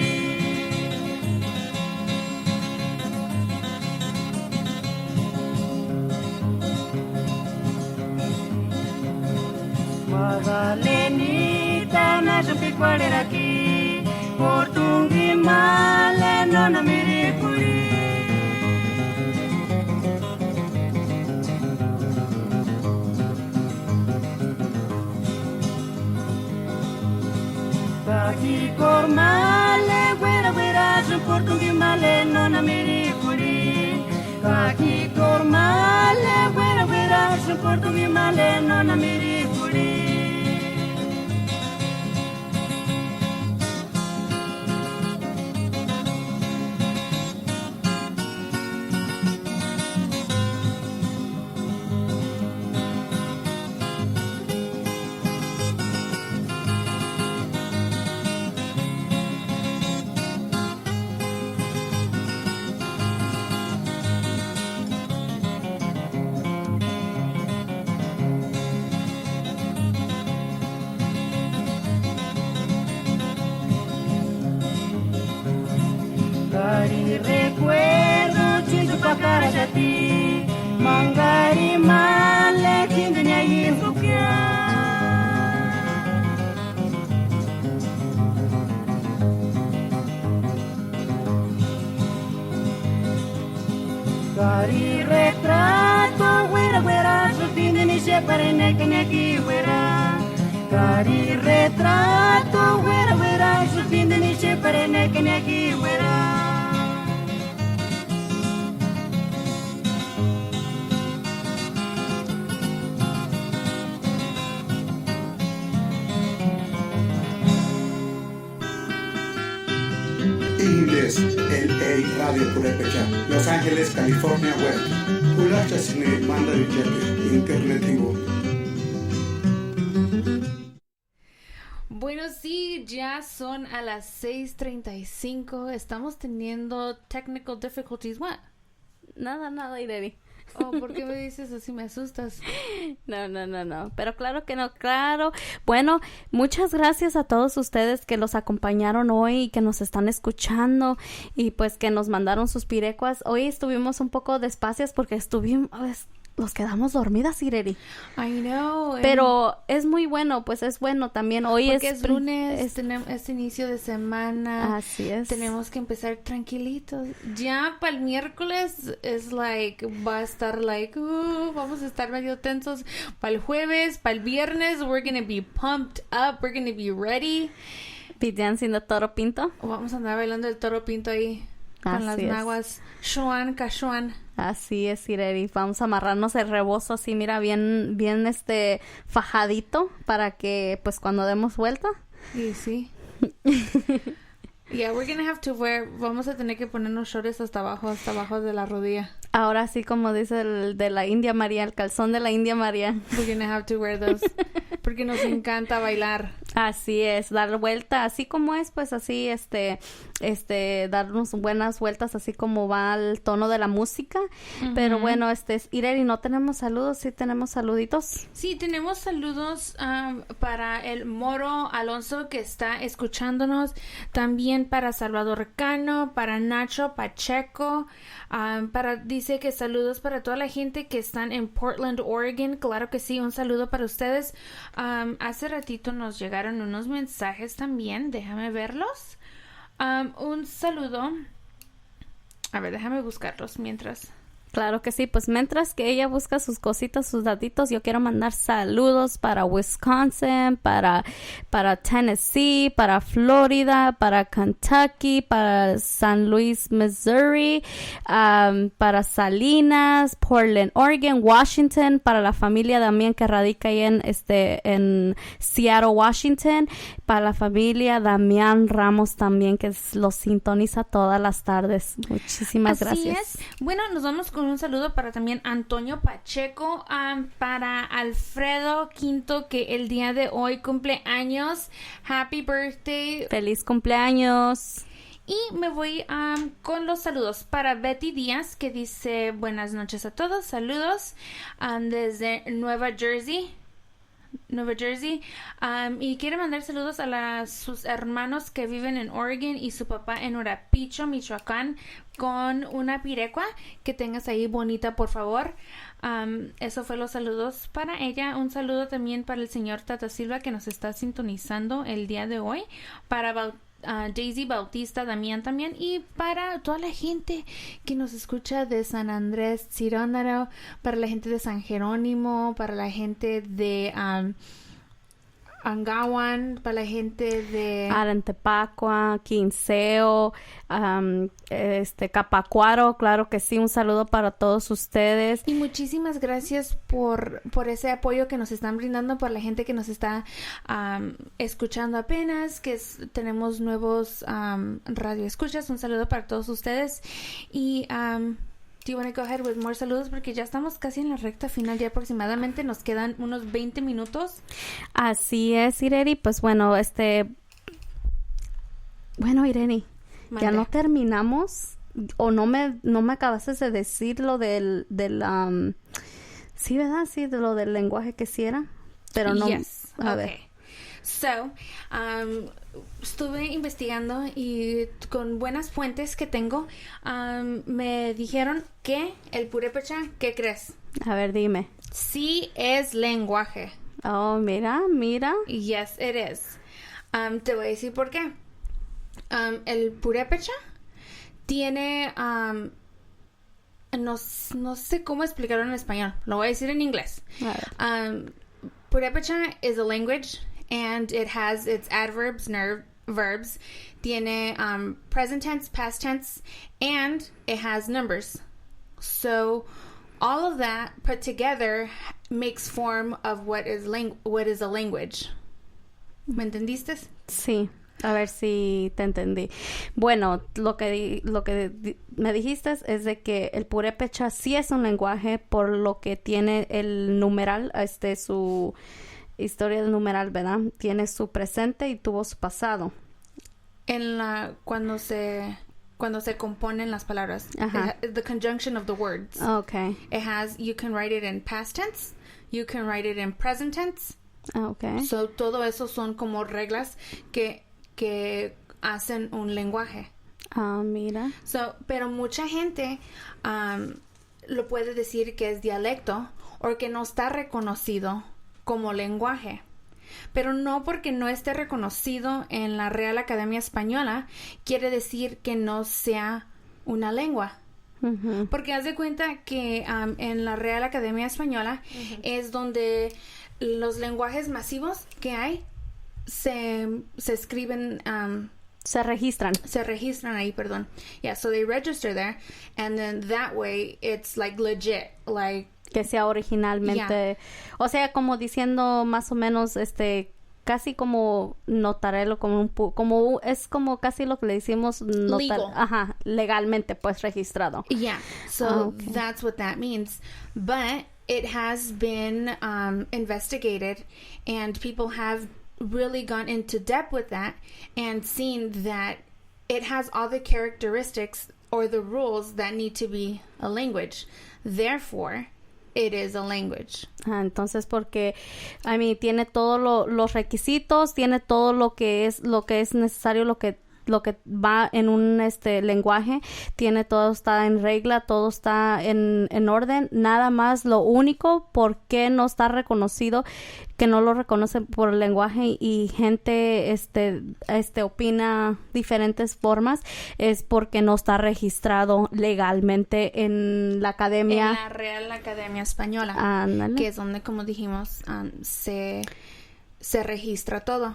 D: Magalenita, na jupi cualera aquí, portungi male, non amiri kuri. Kaki kormale, wera wera, su portungi male, non amiri kuri. Kaki kormale, wera wera, su portungi male, non amiri kuri. Cari recuerdo, chintu pakara jati, mangari male, kindenya yimbukia. Cari retrato, wera wera, sutinde ni separe neke neki wera. Cari retrato, wera wera, sutinde ni separe neke neki wera.
C: Inglés, LA Radio Purépecha, Los Ángeles, California Web. Kulacha Cine, Manda Villete, Internetivo.
E: Bueno, sí, ya son a las 6:35. Estamos teniendo technical difficulties. What?
G: Nada, Ireri.
E: Oh, ¿por qué me dices así? Me asustas.
G: No. Pero claro que no, claro. Bueno, muchas gracias a todos ustedes que los acompañaron hoy y que nos están escuchando y pues que nos mandaron sus pirecuas. Hoy estuvimos un poco despacios porque nos quedamos dormidas, Ireri.
E: I know.
G: Pero es muy bueno, pues es bueno también. Hoy
E: porque es lunes, tenemos este inicio de semana.
G: Así es.
E: Tenemos que empezar tranquilitos. Ya para el miércoles va a estar vamos a estar medio tensos. Para el jueves, para el viernes, we're gonna be pumped up, we're gonna be ready.
G: Be dancing the Toro Pinto.
E: Vamos a andar bailando el Toro Pinto ahí. Con las naguas. Shuan, Kashuan.
G: Así es, Ireri. Vamos a amarrarnos el rebozo así, mira, bien fajadito para que, pues, cuando demos vuelta.
E: Y sí. Yeah, we're gonna have to vamos a tener que ponernos shorts hasta abajo de la rodilla.
G: Ahora sí, como dice el de la India María, el calzón de la India María.
E: We're gonna have to wear those. Porque nos encanta bailar.
G: Así es, dar vuelta, así como es, pues así, darnos buenas vueltas, así como va el tono de la música. Uh-huh. Pero bueno, Ireri, ¿no tenemos saludos? ¿Sí tenemos saluditos?
E: Sí, tenemos saludos para el Moro Alonso que está escuchándonos. También para Salvador Cano, para Nacho Pacheco, dice que saludos para toda la gente que están en Portland, Oregon. Claro que sí, un saludo para ustedes. Hace ratito nos llegaron unos mensajes también, déjame verlos. Un saludo. A ver, déjame buscarlos mientras.
G: Claro que sí, pues mientras que ella busca sus cositas, sus datitos, yo quiero mandar saludos para Wisconsin, para Tennessee, para Florida, para Kentucky, para San Luis, Missouri, para Salinas, Portland, Oregon, Washington, para la familia también que radica ahí en Seattle, Washington, para la familia Damián Ramos también que los sintoniza todas las tardes. Muchísimas gracias.
E: Así es. Bueno, nos vamos con un saludo para también Antonio Pacheco, para Alfredo Quinto que el día de hoy cumple años. Happy birthday.
G: Feliz cumpleaños.
E: Y me voy con los saludos para Betty Díaz, que dice buenas noches a todos, saludos desde Nueva Jersey, y quiere mandar saludos a sus hermanos que viven en Oregon y su papá en Urapicho, Michoacán, con una pirecua. Que tengas ahí bonita, por favor. Eso fue los saludos para ella. Un saludo también para el señor Tata Silva, que nos está sintonizando el día de hoy, para Daisy Bautista, Damián también, y para toda la gente que nos escucha de San Andrés Ciróndaro, para la gente de San Jerónimo, para la gente de Angawan, para la gente de
G: Arantepacua, Quinceo, Capacuaro, claro que sí, un saludo para todos ustedes.
E: Y muchísimas gracias por ese apoyo que nos están brindando, por la gente que nos está escuchando apenas, tenemos nuevos radio escuchas. Un saludo para todos ustedes. Y do you want to go ahead with more saludos? Porque ya estamos casi en la recta final, ya aproximadamente nos quedan unos 20 minutos.
G: Así es, Irene. Pues bueno, Irene, ya no terminamos, o no me acabaste de decir lo del sí, ¿verdad? Sí, de lo del lenguaje que sí era, pero no.
E: Yes.
G: A ver.
E: So, estuve investigando y con buenas fuentes que tengo, me dijeron que el purépecha, ¿qué crees?
G: A ver, dime.
E: Sí es lenguaje.
G: Oh, mira.
E: Yes, it is. Te voy a decir por qué. El purépecha tiene, no sé cómo explicarlo en español. Lo voy a decir en inglés. Purépecha is a language, and it has its adverbs, verbs, tiene present tense, past tense, and it has numbers. So all of that put together makes form of what is a language. ¿Me entendiste?
G: Sí. A ver si te entendí. Bueno, lo que me dijiste es de que el purépecha sí es un lenguaje, por lo que tiene el numeral, su historia del numeral, ¿verdad? Tiene su presente y tuvo su pasado.
E: Cuando se componen las palabras. The conjunction of the words.
G: Okay.
E: You can write it in past tense, you can write it in present tense.
G: Okay.
E: So todo eso son como reglas que hacen un lenguaje.
G: Mira.
E: Pero mucha gente lo puede decir que es dialecto o que no está reconocido como lenguaje. Pero no porque no esté reconocido en la Real Academia Española quiere decir que no sea una lengua.
G: Uh-huh.
E: Porque haz de cuenta que en la Real Academia Española es donde los lenguajes masivos que hay se escriben,
G: se registran
E: ahí, perdón. Yeah, so they register there, and then that way it's like legit, like
G: que sea originalmente, yeah. O sea, como diciendo más o menos, casi como notarlo, como es como casi lo que le decimos
E: legal.
G: Ajá, legalmente pues registrado.
E: Yeah, so that's what that means, but it has been investigated, and people have really gone into depth with that and seen that it has all the characteristics or the rules that need to be a language. Therefore, it is a language.
G: Entonces, porque tiene todos los requisitos, tiene todo lo que es necesario, lo que va en un lenguaje, todo está en regla, todo está en orden. Nada más, lo único por qué no está reconocido, que no lo reconocen por el lenguaje y gente opina diferentes formas, es porque no está registrado legalmente en la academia,
E: en la Real Academia Española.
G: Ándale.
E: Que es donde, como dijimos, se registra todo.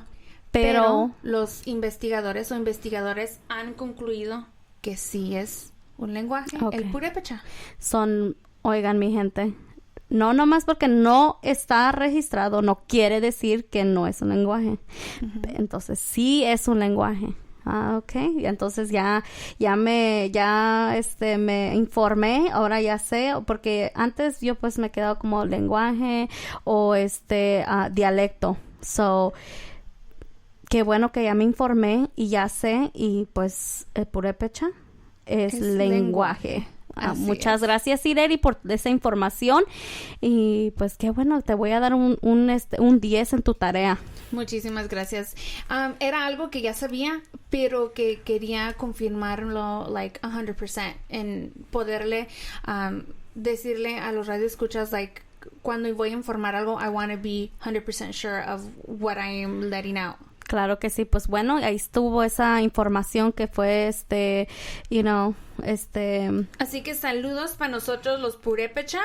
G: Pero
E: los investigadores han concluido que sí es un lenguaje, el purépecha.
G: Oigan, mi gente, no nomás porque no está registrado no quiere decir que no es un lenguaje. Uh-huh. Entonces sí es un lenguaje. Y entonces ya me informé, ahora ya sé, porque antes yo pues me he quedado como lenguaje o dialecto. qué bueno que ya me informé y ya sé, y pues el purépecha es lenguaje. Muchas gracias, Ireri, por esa información, y pues qué bueno, te voy a dar un 10 en tu tarea.
E: Muchísimas gracias. Era algo que ya sabía, pero que quería confirmarlo 100% en poderle decirle a los radioescuchas cuando voy a informar algo, I want to be 100% sure of what I am letting out.
G: Claro que sí, pues bueno, ahí estuvo esa información que fue
E: Así que saludos para nosotros los purépecha,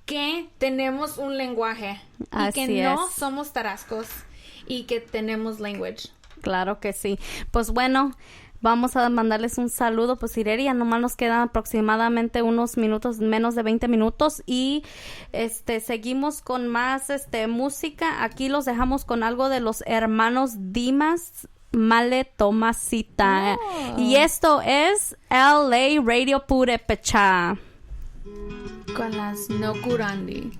E: que tenemos un lenguaje.
G: Así
E: y que no
G: es.
E: somos tarascos y que tenemos language.
G: Claro que sí. Pues bueno, vamos a mandarles un saludo, pues Ireri, ya nomás nos quedan aproximadamente unos minutos, menos de 20 minutos, y seguimos con más música. Aquí los dejamos con algo de los hermanos Dimas, Male Tomasita. Y esto es LA Radio Purépecha.
E: Con las No Curandi.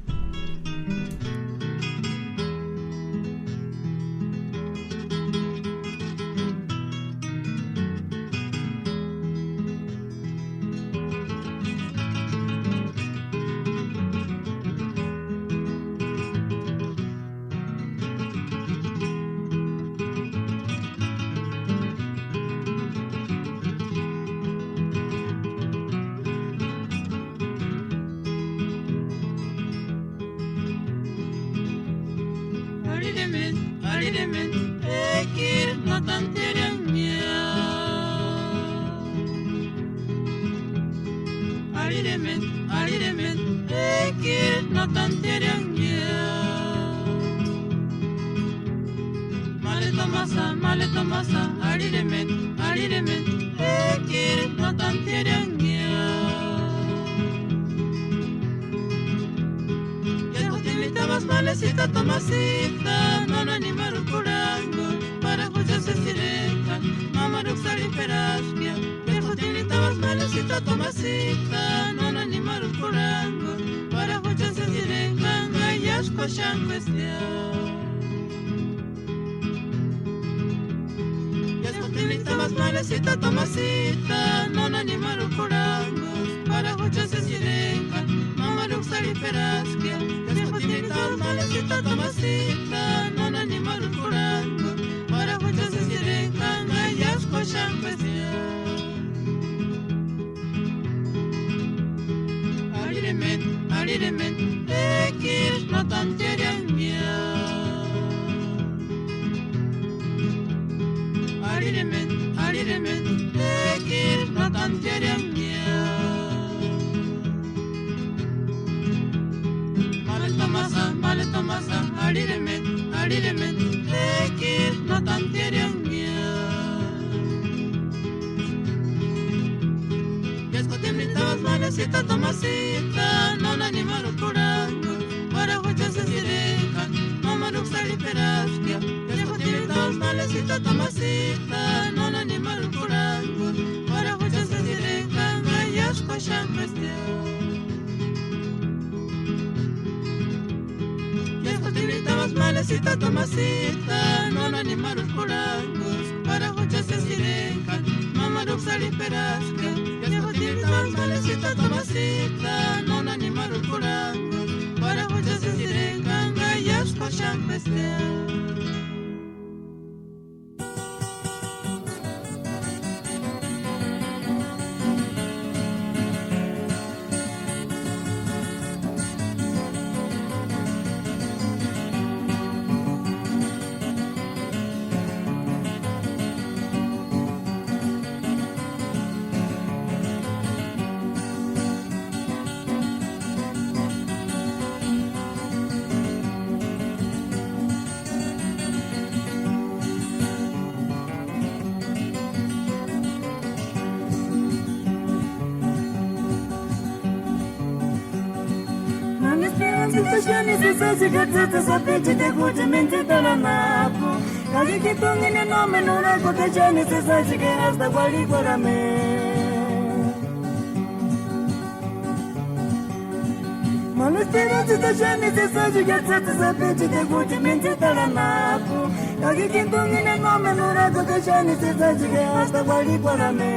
B: Male tomasa, ariremen, ekir no tantierangya. Yajo timitabas malecita tomasita, non animaru kurango, para escucharse sirenca, mamaru sali peraskia. Yajo timitabas malecita tomasita, non animaru kurango, para escucharse sirenca, gayas koshan cuestión. Timitabas malecita tomasita, non animaru kurangos, para escucharse sirenca, mamaru sali peraskia. Yasko timitabas malecita tomasita, non animaru kurangos, para escucharse sirenca, gayas koshan cuestión. Ariremen, ekir no tantierangya. Ariremen, ekir no tantierangya. Male tomasa, ariremen, ekir no tantierangya. Yasko timitabas malecita tomasita, non animaru kurango, para escucharse sirenca, mamaru sali peraskia. Yasko timitabas malecita tomasita, non animaru kurango, para escucharse sirenca, gayas koshan cuestión. Yasko timitabas malecita tomasita, non animaru kurango, para escucharse sirenca, mamaru sali peraskia. Yasko timitabas malecita tomasita, non animaru kurango, para escucharse sirenca, gayas koshan cuestión.
D: Situazioni se sei gazzetta sapete te gute mente dalla napo. Casi che tongi ne nome non è cote giorni se sai che resta quali per me. Malestino zitashani zesaji gatsati sapechi de guti minti taranapu. Kagi kintungi ne nome nurago kashani zesaji ge hasta bali parame.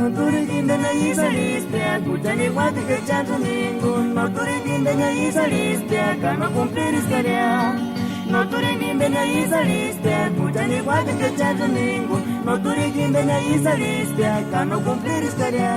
D: Noturigindanya isalispia, kutani wati que chanto ningun. Noturigindanya isalispia, kama cumplir iskaria. Noturigindanya isalispia, kutani wati que chanto ningun. Noturigindanya isalispia, kama cumplir iskaria.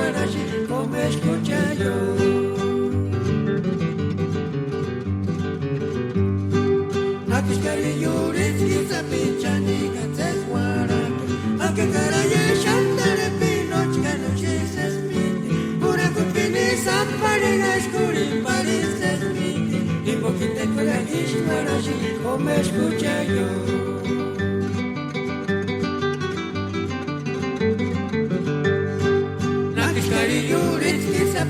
D: guarashi, como escucha yo. Nakishkari yuris kisa pichani gates guarashi, aunque caraye shandare pinoch kanuchis esmiti, pura kupini samparina skuri paris esmiti, y poquite guarashi guarashi, como escucha yo.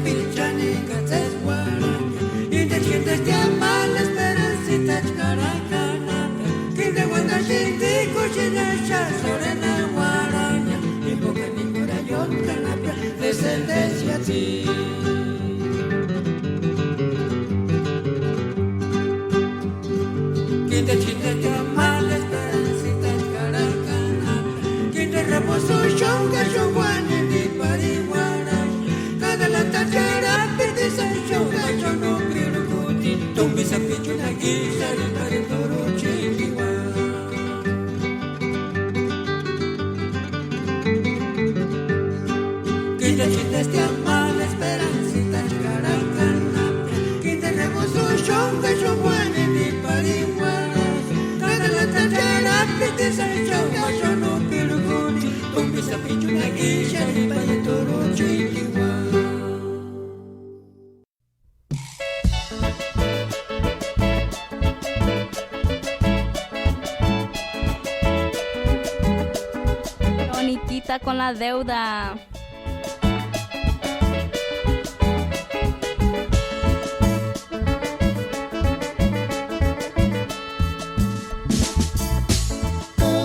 D: Pilchani gates guaraña, y de gente te ama la esperancita caracana, que de guanda gente cochina sorena guaraña, y boca ni corayón canapia, descendencia ti. Que de gente te ama la esperancita caracana, que de reposo chonga chonguane ni pariguana. La tachera perde sancho gacho no quiero kuti tumbi sapichu na guisa de paritoro chiquiwa que ya chintes te ama la esperancita caracana que te rebozo chonga chonguane ni parihuana cada la tachera perde sancho gacho no quiero kuti tumbi sapichu na guisa de paritoro chiquiwa.
G: Con la deuda.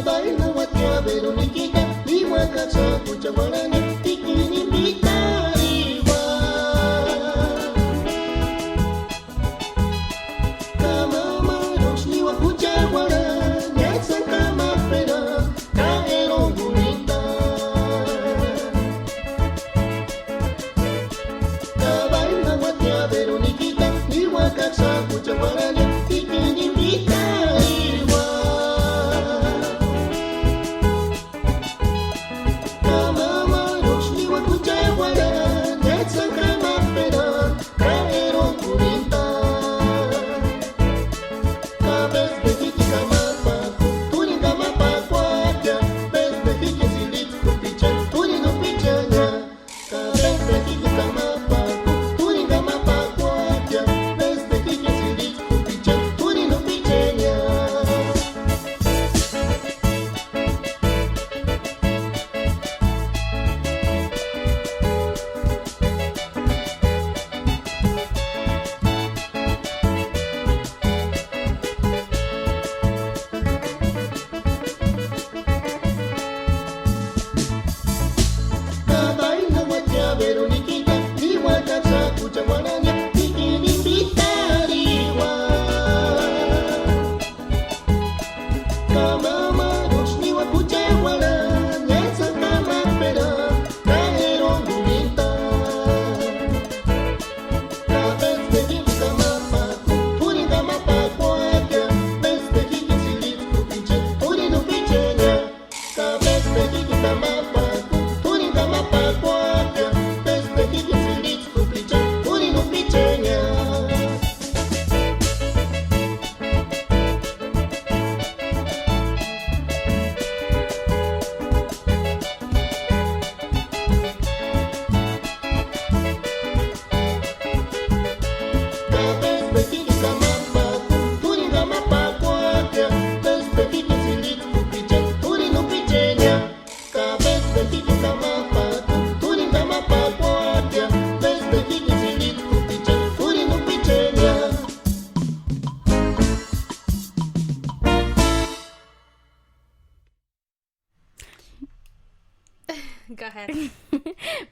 K: Baila guatea Veroniquita, y guacacha, pucha guaraña, y quien invita igual. Camamaros, ni guacucha guaraña, san camafera, caeron bonita. Baila guatea Veroniquita, y guacacha, pucha guaraña, y quien invita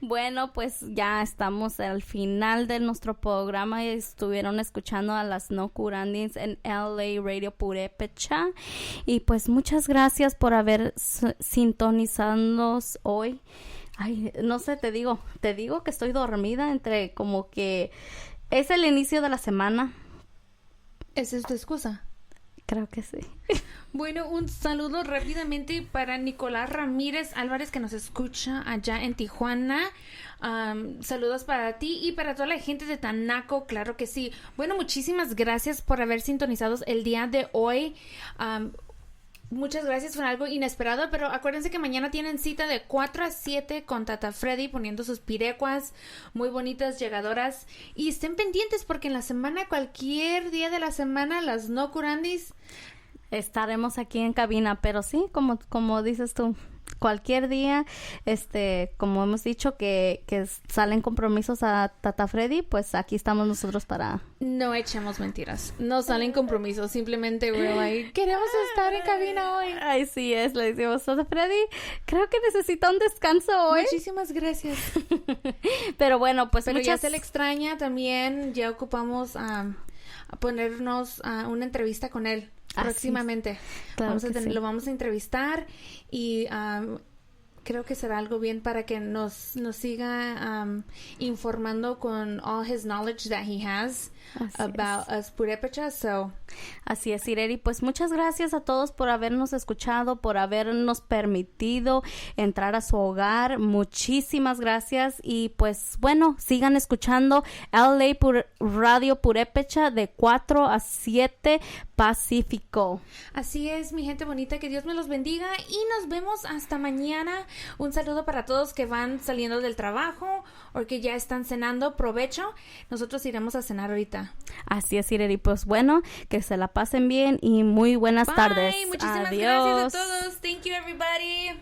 G: Bueno, pues ya estamos al final de nuestro programa y estuvieron escuchando a las No Curandins en LA Radio Purépecha. Y pues muchas gracias por haber sintonizándonos hoy. Ay, no sé, te digo que estoy dormida entre como que es el inicio de la semana.
E: ¿Esa es tu excusa?
G: Creo que sí.
E: Bueno, un saludo rápidamente para Nicolás Ramírez Álvarez, que nos escucha allá en Tijuana. Saludos para ti y para toda la gente de Tanaco, claro que sí. Bueno, muchísimas gracias por haber sintonizado el día de hoy. Muchas gracias, fue algo inesperado, pero acuérdense que mañana tienen cita de 4 a 7 con Tata Freddy poniendo sus pirecuas muy bonitas, llegadoras. Y estén pendientes porque en la semana, cualquier día de la semana, las no curandis,
G: estaremos aquí en cabina, pero sí, como dices tú, cualquier día, como hemos dicho que salen compromisos a Tata Freddy, pues aquí estamos nosotros para...
E: No echemos mentiras, no salen compromisos, simplemente we're like, queremos estar en cabina hoy.
G: Ay, sí es, le decimos, Tata Freddy, creo que necesita un descanso hoy.
E: Muchísimas gracias.
G: Pero bueno, pues
E: ya se le extraña también, ya ocupamos a ponernos a una entrevista con él. Próximamente.
G: Claro
E: lo vamos a entrevistar y creo que será algo bien para que nos siga informando con all his knowledge that he has about us Purépecha.
G: Así es, Ireri. Pues muchas gracias a todos por habernos escuchado, por habernos permitido entrar a su hogar. Muchísimas gracias. Y pues bueno, sigan escuchando LA Radio Purépecha de 4 a 7 Pacífico.
E: Así es, mi gente bonita, que Dios me los bendiga y nos vemos hasta mañana. Un saludo para todos que van saliendo del trabajo o que ya están cenando. Provecho. Nosotros iremos a cenar ahorita.
G: Así es, Ireri. Pues bueno, que se la pasen bien y muy buenas tardes.
E: Muchísimas
G: Adiós.
E: gracias a todos. Thank you, everybody.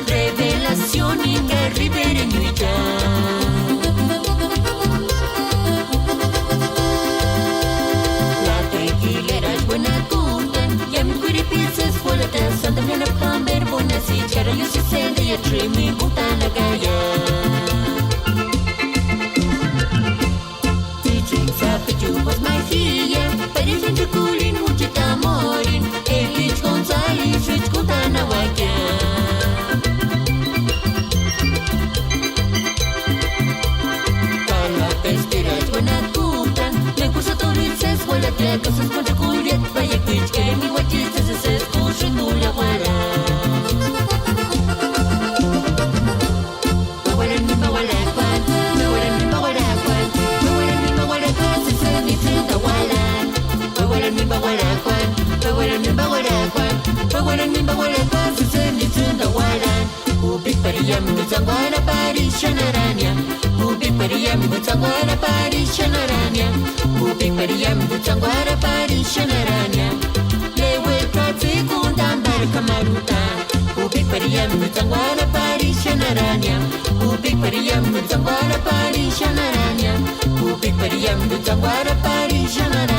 N: Revelación Inga Ribereñuya. La tequilera es buena guten, ya mi cuiripices fuertes, santa plena pamber buenas y chara yo se sende y trimi butana gaya. Teaching sabe chupos magia, parecen chuculin muchita morin, Elich González rich gutana waya. Cosas con chocolate, vaya pitch que mi guachita se escucha no la guara. Bawalan mi bawalan, se se ni se da walan. Bawalan mi bawalan, se se ni se da walan. Ubi pariyam butsangwana parishanaranya. Ubi pariyam butsangwana parishanaranya. Ubi pariyam butsangwana parishanaranya. Lewe kratsi kundambar kamaruta. Ubi pariyam butsangwana parishanaranya. Ubi pariyam butsangwana parishanaranya. Ubi pariyam butsangwana parishanaranya.